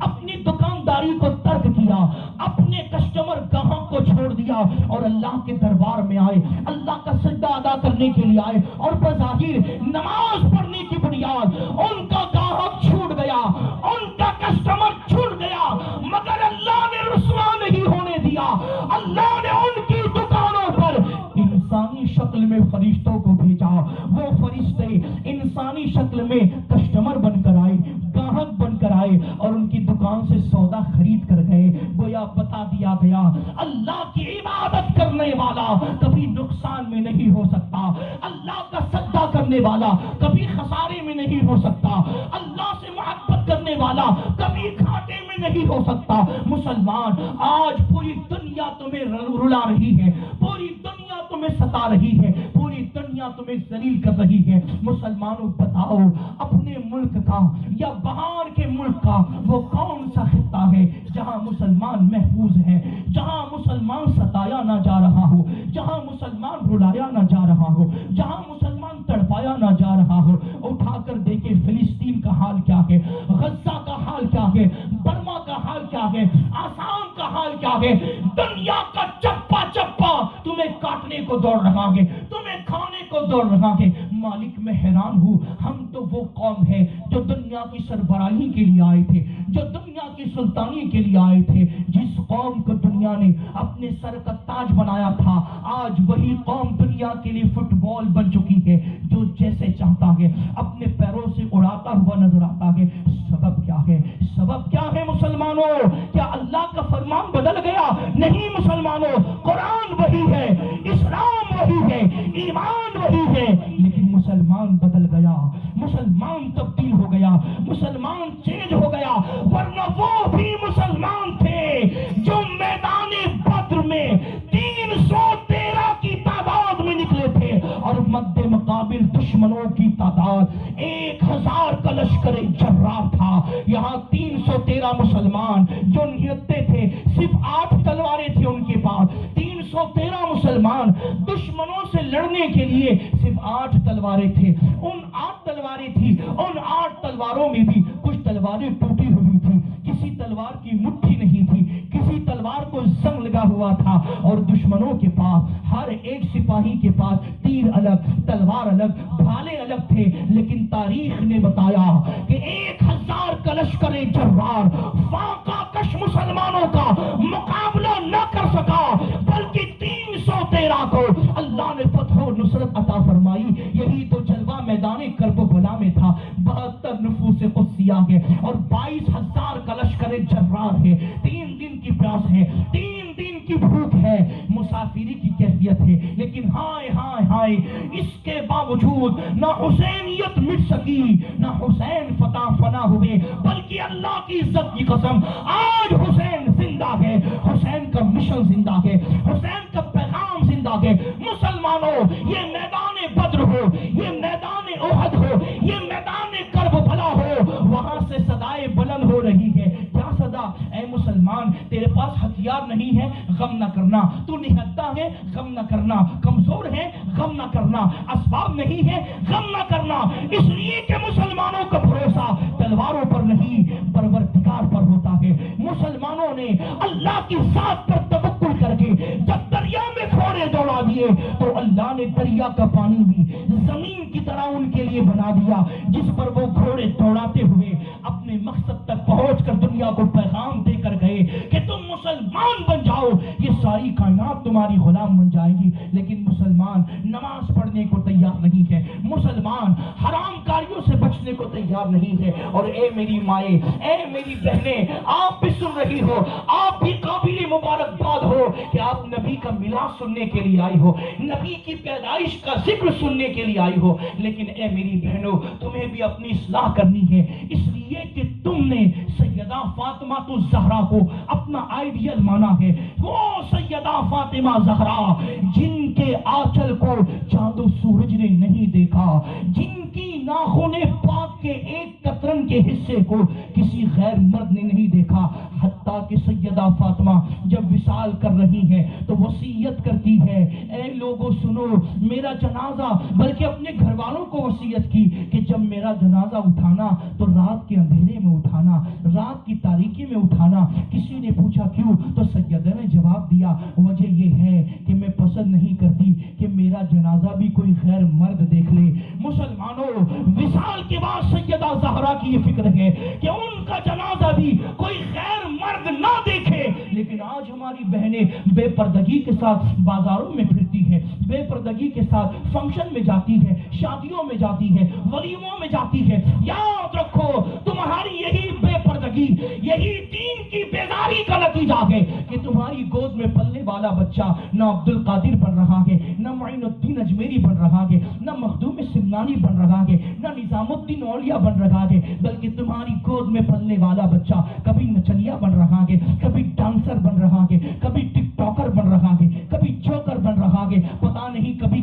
اپنی دکانداری کو ترک کیا، اپنے کسٹمر گاہک کو چھوڑ دیا اور اللہ کے دربار میں آئے، اللہ کا سجدہ ادا کرنے کے لیے آئے، اور بظاہر نماز پڑھنے کی بنیاد ان کا گاہک چھوٹ گیا، ان کا کسٹمر چھوٹ گیا، مگر اللہ نے رسوا نہیں ہونے دیا۔ اللہ نے ان کی دکانوں پر انسانی شکل میں فرشتوں کو بھیجا، وہ فرشتے انسانی شکل میں کسٹمر بن کر آئے، گاہک بن کر آئے اور ان کی دکان سے سودا خرید کر گئے۔ گویا بتا دیا گیا اللہ کی عبادت کرنے والا کبھی نقصان میں نہیں ہو سکتا، اللہ کا سجدہ کرنے والا کبھی خسارے میں نہیں ہو سکتا، اللہ سے محبت کرنے والا کبھی گھاٹے میں نہیں ہو سکتا۔ مسلمان، آج پوری دنیا تمہیں رلا رہی ہے، پوری دنیا تمہیں ستا رہی ہے، پوری دنیا تمہیں ذلیل کر رہی ہے۔ مسلمانوں بتاؤ، اپنے ملک کا یا باہر کے ملک کا وہ کون سا خطہ ہے جہاں مسلمان محفوظ ہے، جہاں مسلمان ستایا نہ جا رہا ہو، جہاں مسلمان رلایا نہ جا رہا ہو، جہاں مسلمان تڑپایا نہ جا رہا ہو؟ اٹھا کر دیکھیں فلسطین کا حال کیا ہے، غزہ کا حال کیا ہے، برما کا حال کیا ہے، آسام کا حال کیا ہے۔ دنیا کا چپا چپا تمہیں کاٹنے کو دوڑ رہا ہے، تمہیں کھانے کو دوڑ رہا ہے۔ مالک میں حیران ہوں، ہم تو وہ قوم ہے جو دنیا کی سربراہی کے لیے آئے تھے، جو دنیا کی سلطانی کے لیے آئے تھے، جس قوم کو دنیا نے اپنے سر کا تاج بنایا تھا، آج وہی قوم دنیا کے لیے فٹ بال بن چکی ہے، جو جیسے چاہتا ہے اپنے پیروں سے اڑاتا ہوا نظر آتا ہے۔ سبب کیا ہے؟ سبب کیا ہے مسلمانوں؟ کیا اللہ کا فرمان بدل گیا؟ نہیں مسلمانوں، قرآن وہی ہے، اسلام وہی ہے، ایمان وہی ہے، لیکن مسلمان بدل گیا، مسلمان تبدیل ہو گیا، مسلمان چینج ہو گیا۔ ورنہ وہ بھی مسلمان تھے جو میدان بدر میں 313 کی تعداد میں نکلے تھے اور مد مقابل دشمنوں کی تعداد 1000 کا لشکر جرار تھا۔ یہاں 313 مسلمان جو نہتے تھے، صرف 8 تلواریں تھیں ان کے پاس۔ 313 مسلمان دشمنوں سے لڑنے کے لیے صرف 8 تلواریں تھے۔ ان 8 تلواریں تھی، ان 8 تلواروں میں بھی کچھ تلواریں ٹوٹی ہوئی تھی، کسی تلوار کی مٹھی نہیں تھی، کسی تلوار کو زنگ لگا ہوا تھا، اور دشمنوں کے پاس ہر ایک سپاہی کے پاس تیر الگ، تلوار الگ، بھالے الگ تھے۔ لیکن تاریخ نے بتایا کہ 1000 کا لشکر جرار فاقہ کش مسلمانوں کا مقابلہ نہ کر سکا، بلکہ 313 کو اللہ نے فتح و نصرت عطا فرمائی۔ یہی تو جلوہ میدان کربلا میں تھا۔ 72 نفوس قدسیہ ہے اور 22,000 کا لشکر جرار ہے۔ 3 دن کی پیاس ہے، 3 دن کی بھوک ہے، مسافری کی کیفیت ہے، لیکن ہائے ہائے ہائے، اس کے باوجود نہ حسینیت مٹ سکی، نہ حسین فنا ہوئے، بلکہ اللہ کی عزت کی قسم آج حسین زندہ ہے، حسین کا مشن زندہ ہے، حسین کا پیغام زندہ ہے۔ مسلمانوں، یہ میدان بدر ہو، یہ میدان احد ہو، یہ میدان کربلا ہو، وہاں سے صدائیں بلند ہو رہی ہے۔ کیا صدا؟ اے مسلمان، تیرے پاس ہتھیار نہیں ہے، غم نہ کرنا، تو نہتا ہے، غم نہ کرنا، کمزور ہے، غم نہ کرنا، اسباب نہیں ہے، غم نہ کرنا، اس لیے کہ مسلمانوں کا بھروسہ تلواروں پر نہیں، پروردگار پر ہوتا ہے۔ مسلمانوں نے اللہ کی ذات پر توکل کر کے جب دریا میں گھوڑے دوڑا دیے تو اللہ نے دریا کا پانی بھی زمین کی طرح ان کے لیے بنا دیا، جس پر وہ گھوڑے دوڑاتے ہوئے اپنے مقصد تک پہنچ کر دنیا کو پیغام دے کر گئے کہ تم مسلمان بن جاؤ، یہ ساری کائنات تمہاری غلام بن جائے گی۔ لیکن مسلمان نماز پڑھنے کو تیار نہیں ہے، مسلمان حرام کاریوں سے بچنے کو تیار نہیں ہے۔ اور اے میری مائیں، اے میری بہنیں، آپ بھی سن رہی ہو، آپ بھی قابل مبارکباد ہو کہ آپ نبی کا میلاد سننے کے لیے آئی ہو، نبی کی پیدائش کا ذکر سننے کے لیے آئی ہو، لیکن اے میری بہنوں، تمہیں بھی اپنی اصلاح کرنی ہے، اس لیے کہ تم نے سیدہ فاطمہ الزہرا کو اپنا آئیڈیل مانا ہے۔ وہ سیدہ فاطمہ زہرا جن کے آنچل کو چاند و سورج نے نہیں دیکھا، جن کی ناخن پاک کے ایک قطرن کے حصے کو کسی غیر مرد نے نہیں دیکھا، حتیٰ کہ سیدہ سیدہ فاطمہ جب وصال کر رہی ہیں تو وصیت کرتی ہے، اے لوگوں سنو میرا جنازہ، بلکہ اپنے گھر والوں کو وصیت کی کہ جب میرا جنازہ اٹھانا تو رات کے اندھیرے میں اٹھانا، رات کی تاریکی میں اٹھانا۔ کسی نے پوچھا کیوں؟ تو سیدہ نے جواب دیا، وجہ یہ ہے کہ میں پسند نہیں کرتی کہ میرا جنازہ بھی کوئی غیر مرد دیکھ لے۔ مسلمانوں، وصال کے بعد سیدہ زہرا کی یہ فکر ہے کہ ان کا جنازہ بھی کوئی غیر مرد نہ دیکھے، لیکن آج ہماری بہنیں بے پردگی کے ساتھ بازاروں میں پھرتی ہے، بے پردگی کے ساتھ فنکشن میں جاتی ہے، شادیوں میں جاتی ہے، ولیموں میں جاتی ہے۔ یاد رکھو تمہاری یہی بے پردگی، یہی دین کی بیداری کا نتیجہ ہے کہ تمہاری گود میں پلنے والا بچہ نہ عبد القادر بن رہا ہے، نہ معین الدین اجمیری بن رہا ہے، نہ مخدوم سمنانی بن رہا ہے، نہ نظام الدین اولیاء بن رہا ہے، بلکہ تمہاری گود میں پلنے والا بچہ کبھی نچنیا بن رہا ہے، کبھی ڈانسر بن رہا ہے، کبھی ٹک ٹاکر بن رہا ہے، کبھی جوکر بن رہا ہے، پتا نہیں کبھی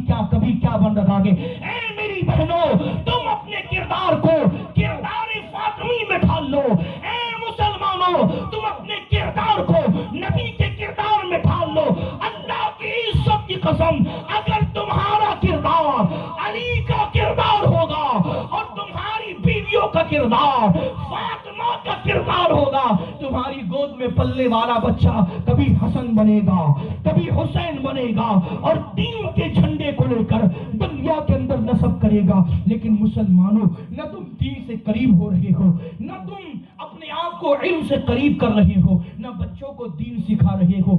کیا بن رہا ہے۔ اے میری بہنوں، تم اپنے کردار کو کردار فاطمی میں ڈھال لو۔ اے مسلمانوں، تم اپنے کردار کو نبی کے کردار میں ڈھال لو۔ اللہ کی عزت کی قسم، اگر تمہارا کردار علی کا کردار ہوگا اور تمہاری بیویوں کا کردار فاطمہ کا کردار ہوگا، تمہاری گود میں پلنے والا بچہ کبھی حسن بنے گا، کبھی حسین بنے گا، اور دین کے جھنڈے کو لے کر دنیا کے اندر نصب کرے گا۔ لیکن مسلمانوں، نہ تم دین سے قریب ہو رہے ہو، نہ تم اپنے آپ کو علم سے قریب کر رہے ہو، نہ بچوں کو دین سکھا رہے ہو۔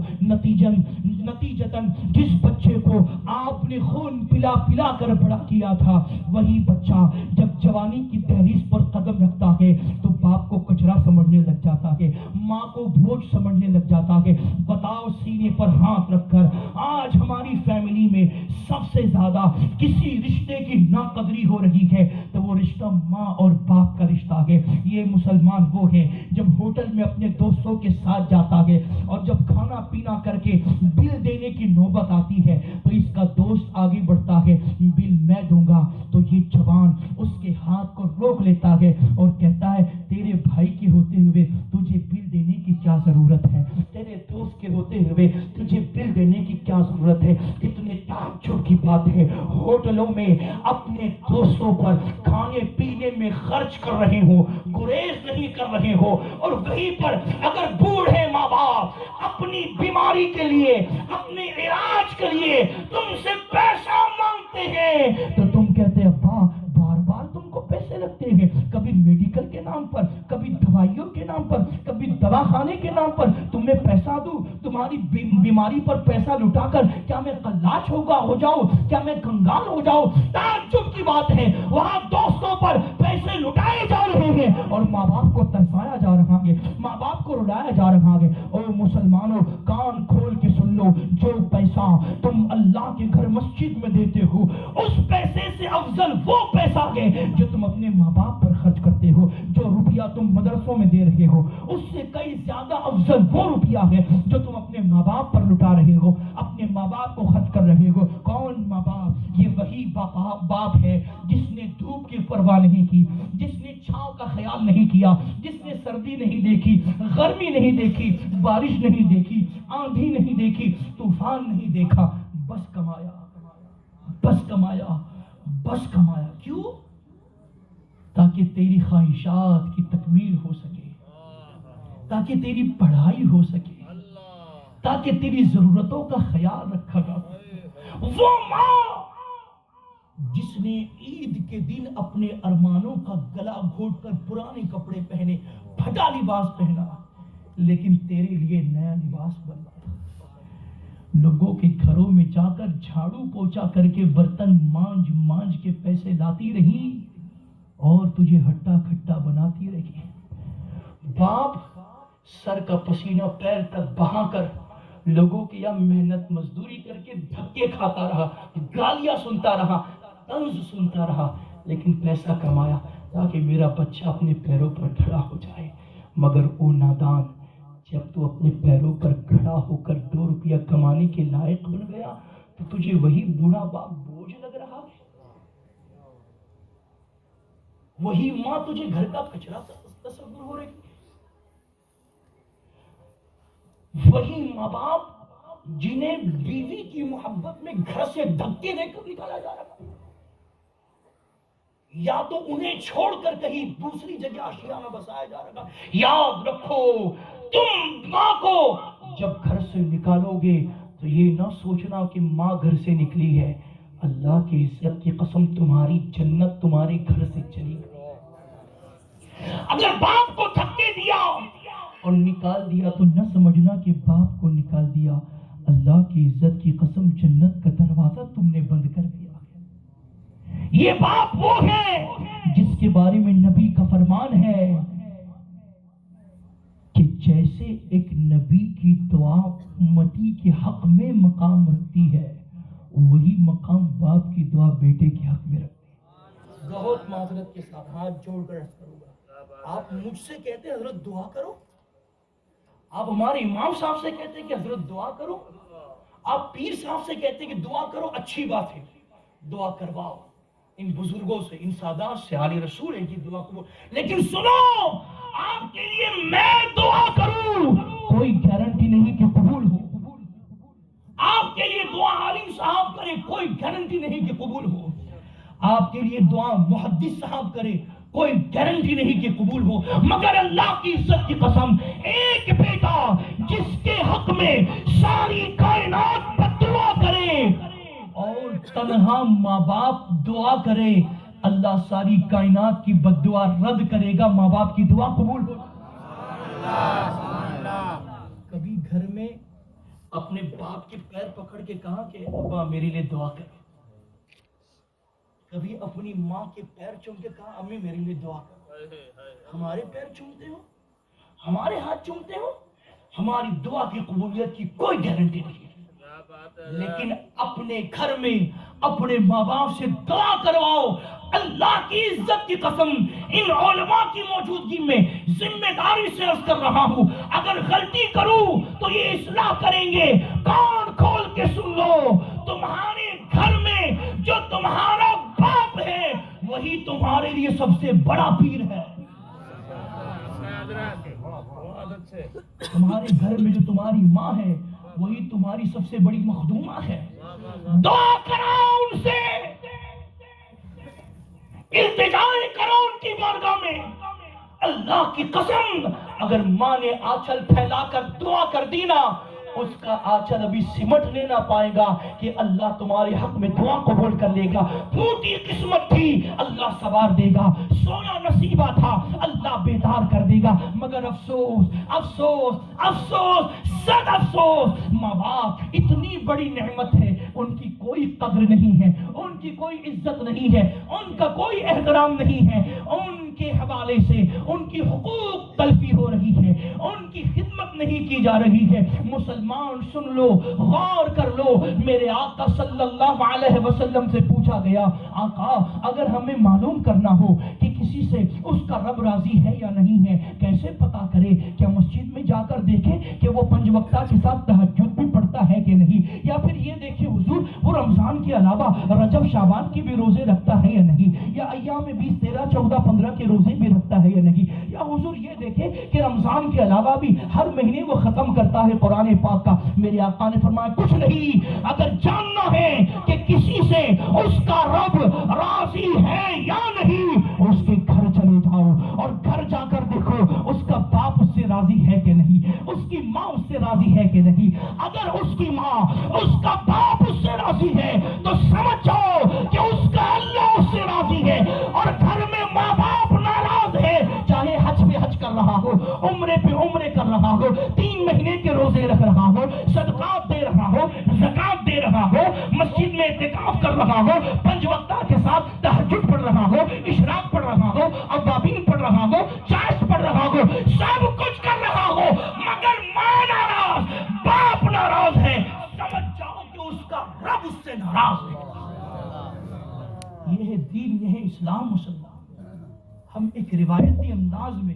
نتیجتاً جس بچے کو آپ نے خون پلا پلا کر بڑا کیا تھا، وہی بچہ جب جوانی کی دہلیز پر قدم رکھتا ہے تو باپ کو کچرا سمجھنے لگ جاتا ہے، ماں کو بوجھ سمجھنے لگ جاتا ہے۔ بتاؤ، سینے پر ہاتھ رکھ کر آج ہماری فیملی میں سب سے زیادہ کسی رشتے کی ناقدری ہو رہی ہے تو وہ رشتہ ماں اور باپ کا رشتہ ہے۔ یہ مسلمان وہ ہے جب ہوٹل میں اپنے دوستوں کے ساتھ جاتا ہے اور جب کھانا پینا کر کے بل دینے کی نوبت آتی ہے تو اس کا دوست آگے بڑھتا ہے، بل میں دوں گا، تو یہ جوان اس کے ہاتھ کو روک لیتا ہے اور کہتا ہے، تیرے بھائی کے ہوتے ہوئے تجھے بل دینے کی کیا ضرورت ہے، تیرے دوست کے ہوتے ہوئے تجھے بل دینے کی کیا ضرورت ہے۔ اتنے تعجب کی بات ہے، ہوٹلوں میں اپنے دوستوں پر کھانے پینے میں خرچ کر رہے ہو، گریز نہیں کر رہے ہو، اور وہیں پر اگر بوڑھے ماں باپ اپنی بیماری کے لیے، اپنے علاج کے لیے تم سے پیسہ مانگتے ہیں تو تم کہتے ابا بار بار تم کو پیسے لگتے ہیں، کبھی میڈیکل کے نام پر، کبھی دوائیوں کے نام پر، کبھی دواخانے کے نام پر تمہیں پیسہ دوں، تمہاری بیماری پر پیسہ لٹا کر کیا میں قلاش ہو جاؤں، کیا میں کنگال ہو جاؤں؟ تعجب کی بات ہے، وہاں دوستوں پر پیسے لٹائے جا رہے ہیں اور ماں باپ کو ترسایا جا رہا ہے، ماں باپ کو رلایا جا رہا ہے۔ او مسلمانوں، کان کھول کے سن لو، جو پیسہ تم اللہ کے گھر مسجد میں دیتے ہو، اس پیسے سے افضل وہ پیسہ ہے جو تم اپنے ماں باپ پر خرچ کرتے ہو۔ جو روپیہ تم مدرسوں میں دے رہے ہو، اس سے کئی زیادہ افضل وہ روپیہ ہے جو تم اپنے ماں باپ پر لٹا رہے ہو، اپنے ماں باپ کو خرچ کر رہے ہو۔ کون ماں باپ؟ یہ وہی باپ ہے جس نے دھوپ کی پرواہ نہیں کی، جس نے چھاؤں کا خیال نہیں کیا، جس نے سردی نہیں دیکھی، گرمی نہیں دیکھی، بارش نہیں دیکھی، آندھی نہیں دیکھی، طوفان نہیں دیکھا، بس کمایا، بس کمایا، بس کمایا۔ کیوں؟ تاکہ تیری خواہشات کی تکمیل ہو سکے، تاکہ تیری پڑھائی ہو سکے، تاکہ تیری ضرورتوں کا خیال رکھا جا سکے۔ وہ ماں جس نے عید کے دن اپنے ارمانوں کا گلا گھونٹ کر پرانے کپڑے پہنے، پھٹا لباس پہنا، لیکن تیرے لیے نیا لباس بنوایا، لوگوں کے گھروں میں جا کر جھاڑو پوچھا کر کے برتن مانج مانج کے پیسے لاتی رہی اور تجھے ہٹا کھٹا بناتی رہی۔ باپ سر کا پسینہ پیر تک بہا کر لوگوں کی یہاں محنت مزدوری کر کے دھکے کھاتا رہا، گالیاں سنتا رہا، طنز سنتا رہا، لیکن پیسہ کمایا تاکہ میرا بچہ اپنے پیروں پر کھڑا ہو جائے۔ مگر او نادان، جب تو اپنے پیروں پر کھڑا ہو کر 2 روپیہ کمانے کے لائق بن گیا تو تجھے وہی بوڑھا باپ بوجھ لگ رہا ہے، وہی ماں تجھے گھر کا کچرا تصور ہو رہی ہے۔ وہی ماں باپ جنہیں بیوی کی محبت میں گھر سے دھکے دے کر نکالا جا رہا ہے، یا تو انہیں چھوڑ کر کہیں دوسری جگہ آشیانہ میں بسایا جا رہا ہے۔ یاد رکھو، تم ماں کو جب گھر سے نکالو گے تو یہ نہ سوچنا کہ ماں گھر سے نکلی ہے، اللہ کی عزت کی قسم تمہاری جنت تمہارے گھر سے چلی گئی۔ اگر باپ کو دھکے دیا اور نکال دیا تو نہ سمجھنا کہ باپ کو نکال دیا، اللہ کی عزت کی قسم جنت کا دروازہ تم نے بند کر دیا ہے۔ یہ باپ وہ ہے جس کے بارے میں نبی کا فرمان ہے کہ جیسے ایک نبی کی دعا امتی کے حق میں مقام رکھتی ہے، وہی مقام باپ کی دعا بیٹے کے حق میں رکھتی ہے۔ بہت معذرت کے ساتھ ہاتھ جوڑ کر عرض کروں گا، آپ مجھ سے کہتے ہیں حضرت دعا کرو، آپ ہمارے امام صاحب سے کہتے ہیں کہ حضرت دعا کرو، آپ پیر صاحب سے کہتے ہیں کہ دعا کرو، اچھی بات ہے، دعا کرواؤ ان بزرگوں سے، ان سادات سے، آل رسول ان کی دعا قبول۔ لیکن سنو، آپ کے لیے میں دعا کروں کوئی گارنٹی نہیں کہ قبول ہو، آپ کے لیے دعا عالم صاحب کرے کوئی گارنٹی نہیں کہ قبول ہو، آپ کے لیے دعا محدث صاحب کرے کوئی گارنٹی نہیں کہ قبول ہو، مگر اللہ کی عزت کی قسم ایک بیٹا جس کے حق میں ساری کائنات بددعا کرے اور تنہا ماں باپ دعا کرے، اللہ ساری کائنات کی بددعا رد کرے گا، ماں باپ کی دعا قبول ہو۔ کبھی گھر میں اپنے باپ کے پیر پکڑ کے کہا کہ ابا میرے لیے دعا کرے، کبھی اپنی ماں کے پیر چوم کے کہا امی میرے لیے دعا کرو۔ ہمارے پیر چومتے ہو، ہمارے ہاتھ چومتے ہو، ہماری دعا کی قبولیت کی کوئی گارنٹی نہیں، لیکن اپنے گھر میں اپنے ماں باپ سے دعا کرواؤ۔ اللہ کی عزت کی قسم ان علماء کی موجودگی میں ذمہ داری سے عرض کر رہا ہوں، اگر غلطی کروں تو یہ اصلاح کریں گے، کان کھول کے سن لو، تمہارے گھر میں جو تمہارا باپ ہے وہی تمہارے لیے سب سے بڑا پیر ہے۔ تمہارے گھر میں جو تمہاری ماں ہے وہی تمہاری سب سے بڑی مخدومہ ہے، دعا کراؤ ان سے، التجائے کرو ان کی بارگاہ میں۔ اللہ کی قسم اگر ماں نے آنچل پھیلا کر دعا کر دی نا، اس کا آنچل ابھی سمٹنے نہ پائے گا کہ اللہ تمہارے حق میں دعا قبول کر لے گا۔ پھوٹی قسمت تھی اللہ سوار دے گا، سونا نصیبہ تھا اللہ بیدار کر دے گا، مگر افسوس افسوس افسوس صد افسوس، ماں باپ اتنی بڑی نعمت ہے، ان کی کوئی قدر نہیں ہے، ان کی کوئی عزت نہیں ہے، ان کا کوئی احترام نہیں ہے، ان کے حوالے سے ان کی حقوق تلفی ہو رہی ہے، ان کی خدمت نہیں کی جا رہی ہے۔ مسلمان سن لو، غور کر لو، میرے آقا صلی اللہ علیہ وسلم سے پوچھا گیا، آقا اگر ہمیں معلوم کرنا ہو کہ کسی سے اس کا رب راضی ہے یا نہیں ہے، کیسے پتا کرے؟ کیا مسجد میں جا کر دیکھیں کہ وہ 5 وقتہ کے ساتھ تہجد بھی پڑھتا ہے کہ نہیں، یا پھر یہ دیکھیں حضور وہ رمضان کے علاوہ رجب شعبان کی بھی روزے رکھتا ہے یا نہیں، یا ایام 20 13 14 15 کے روزے بھی رکھتا ہے یا نہیں، یا حضور یہ دیکھیں کہ رمضان کے علاوہ بھی ہر مہینے وہ ختم کرتا ہے قرآن پاک کا۔ میرے آقا نے فرمایا کچھ نہیں، اگر جاننا ہے کہ کسی سے اس کا رب راضی ہے یا نہیں، اس کے گھر چلے جاؤ اور گھر جا کر دیکھو اس کا باپ اس سے راضی ہے کہ نہیں، اس کی ماں اس سے راضی ہے کہ نہیں۔ اگر اس کی ماں اس کا باپ اس سے راضی ہے تو سمجھ جاؤ کہ اس کا اللہ اس سے راضی ہے، اور گھر میں ماں باپ ناراض ہے، چاہے حج پہ حج کر رہا ہو، عمرے پہ عمرے کر رہا ہو، 3 مہینے کے روزے رکھ رہا ہو، صدقات دے رہا ہو، زکات دے رہا ہو، مسجد میں اعتکاف کر رہا ہو، 5 وقتہ کے ساتھ تہجد پڑھ رہا ہو، اشراق پڑھ رہا ہو، اوابین پڑھ رہا ہو، چاشت پڑھ رہا ہو، سب کچھ کر رہا ہو، مگر ماں ناراض، باپ ناراض ہے، سمجھ جاؤ کہ اس کا رب اس سے ناراض ہے۔ یہ ہے دین، یہ ہے اسلام مسلمان۔ ہم ایک روایتی انداز میں